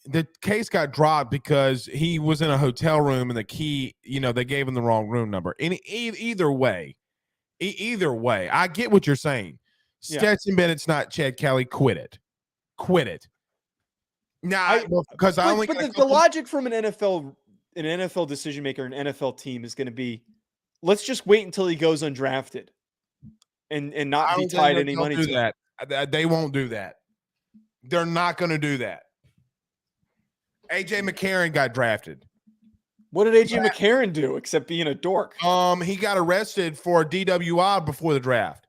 the case got dropped because he was in a hotel room and the key, they gave him the wrong room number. Either way, I get what you're saying. Stetson Bennett's not Chad Kelly. Quit it. Now, because the logic from an NFL decision maker, an NFL team is going to be, let's just wait until he goes undrafted, and not be tied any money to that. They won't do that. They're not going to do that. AJ McCarron got drafted. What did AJ McCarron do except being a dork? He got arrested for a DWI before the draft.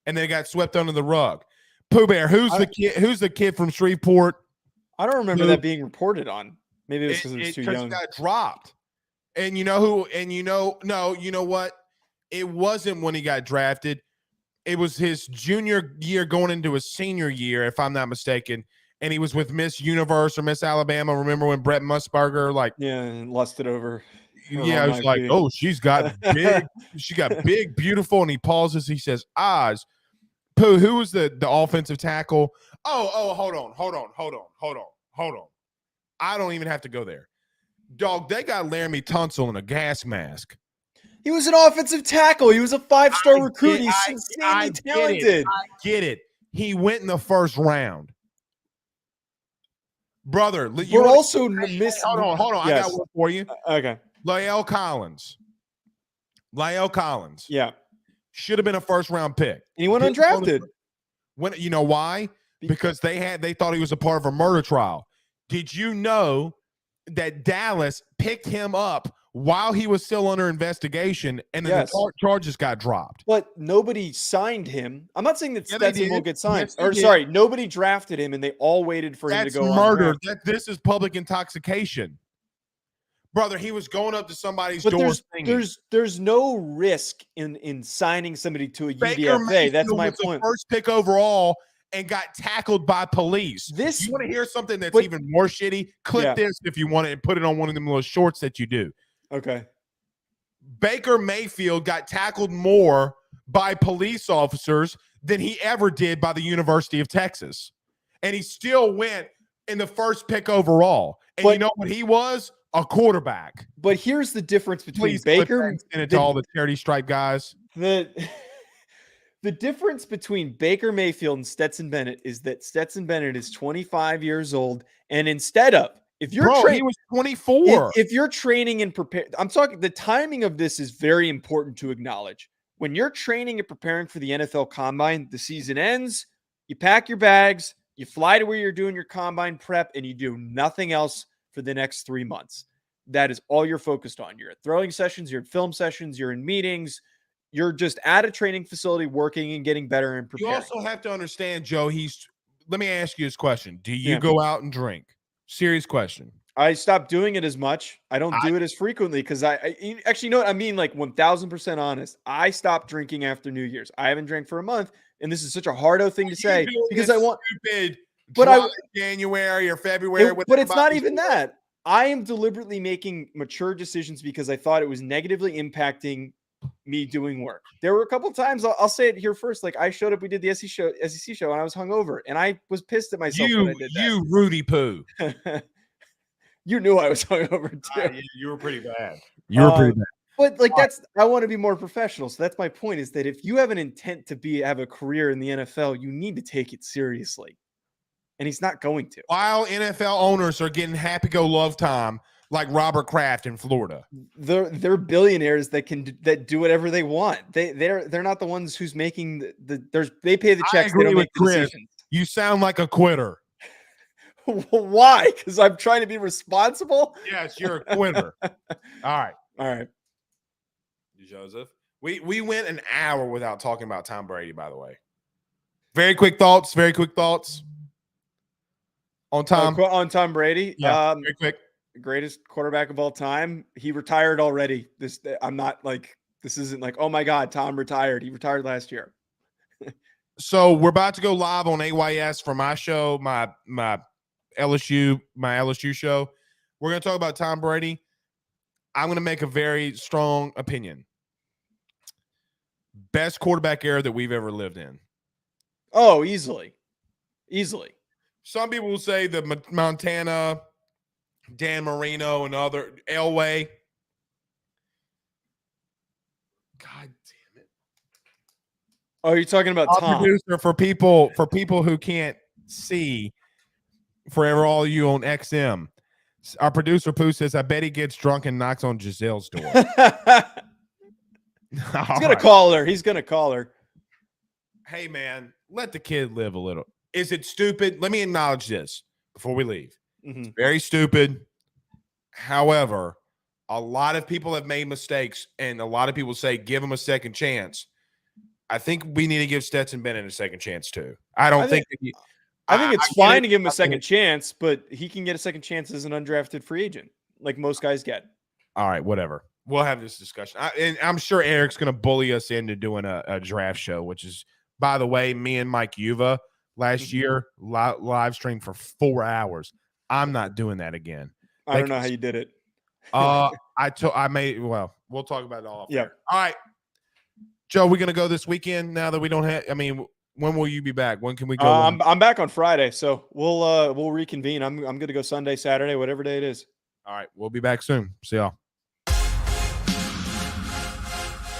And then it got swept under the rug. Pooh Bear, who's the kid from Shreveport? I don't remember that being reported on. Maybe it was because it was too young. It got dropped. And you know who? And you know what? It wasn't when he got drafted. It was his junior year going into his senior year, if I'm not mistaken. And he was with Miss Universe or Miss Alabama. Remember when Brett Musburger, like, Yeah, and lusted over her yeah, long it was like, IP. oh, she got big, beautiful. And he pauses. He says, Oz. Pooh, who was the offensive tackle? Oh, hold on. I don't even have to go there. Dog, they got Laramie Tunsil in a gas mask. He was an offensive tackle. He was a 5-star recruit. He's insanely talented. I get it. He went in the first round. Brother, We're also missing. Hold on. Yes. I got one for you. Okay. Lael Collins. Yeah. Should have been a first round pick. And he went undrafted. You know why? Because they thought he was a part of a murder trial. Did you know that Dallas picked him up while he was still under investigation, and then the charges got dropped? But nobody signed him. I'm not saying that Stetson won't get signed. Yes, sorry, nobody drafted him, and they all waited for him to go murder. This is public intoxication. Brother, he was going up to somebody's door. There's no risk in signing somebody to a Baker UDFA. Mayfield That's my was point. The first pick overall and got tackled by police. You want to hear something that's even more shitty? Clip this if you want it and put it on one of them little shorts that you do. Okay. Baker Mayfield got tackled more by police officers than he ever did by the University of Texas. And he still went in the first pick overall. And you know what he was? A quarterback. But here's the difference between Baker and all the charity stripe guys. The difference between Baker Mayfield and Stetson Bennett is that Stetson Bennett is 25 years old, and instead of he was 24. If you're training and preparing, I'm talking the timing of this is very important to acknowledge. When you're training and preparing for the NFL Combine, the season ends, you pack your bags, you fly to where you're doing your combine prep, and you do nothing else for the next 3 months. That is all you're focused on. You're at throwing sessions, you're at film sessions, you're in meetings. You're just at a training facility working and getting better and preparing. You also have to understand, Joe, let me ask you this question. Do you go out and drink? Serious question. I stopped doing it as much. I don't do it as frequently because I actually, you know what I mean? Like 1000% honest. I stopped drinking after New Year's. I haven't drank for a month. And this is such a hardo thing to say because I want stupid, but January or February. But it's not even that. I am deliberately making mature decisions because I thought it was negatively impacting me doing work. There were a couple of times, I'll say it here first. Like I showed up, we did the SEC show, and I was hungover, and I was pissed at myself when I did that. You Rudy Poo. You knew I was hungover too. You were pretty bad. You were pretty bad. But like I want to be more professional. So that's my point, is that if you have an intent to have a career in the NFL, you need to take it seriously. And he's not going to. While NFL owners are getting happy-go-love time, like Robert Kraft in Florida. They're billionaires that do whatever they want. They're not the ones who's making they pay the checks. They don't make the decisions. You sound like a quitter. Why? Because I'm trying to be responsible. Yes, you're a quitter. All right. Joseph, we went an hour without talking about Tom Brady. By the way, very quick thoughts on Tom. On Tom Brady. Yeah, very quick. Greatest quarterback of all time. He retired already. This isn't like, oh my God, Tom retired. He retired last year. So we're about to go live on AYS for my show, my LSU show. We're going to talk about Tom Brady. I'm going to make a very strong opinion. Best quarterback era that we've ever lived in. Oh, easily. Some people will say the Montana, Dan Marino, and other Elway. God damn it! Oh, you're talking about Tom. Producer, for people who can't see, for all you on XM, our producer Pooh says, "I bet he gets drunk and knocks on Giselle's door." He's gonna call her. Hey man, let the kid live a little. Is it stupid? Let me acknowledge this before we leave. Mm-hmm. It's very stupid. However, a lot of people have made mistakes, and a lot of people say give him a second chance. I think we need to give Stetson Bennett a second chance too. I think it's fine to give him a second chance, but he can get a second chance as an undrafted free agent, like most guys get. All right, whatever. We'll have this discussion. And I'm sure Eric's going to bully us into doing a draft show, which is By the way, me and Mike Yuva last year live streamed for 4 hours. I'm not doing that again. I don't know how you did it. Well, we'll talk about it all. Yeah. All right. Joe, we're gonna go this weekend now that we don't have. I mean, when will you be back? When can we go? I'm back on Friday, so we'll reconvene. I'm good to go Sunday, Saturday, whatever day it is. All right, we'll be back soon. See y'all.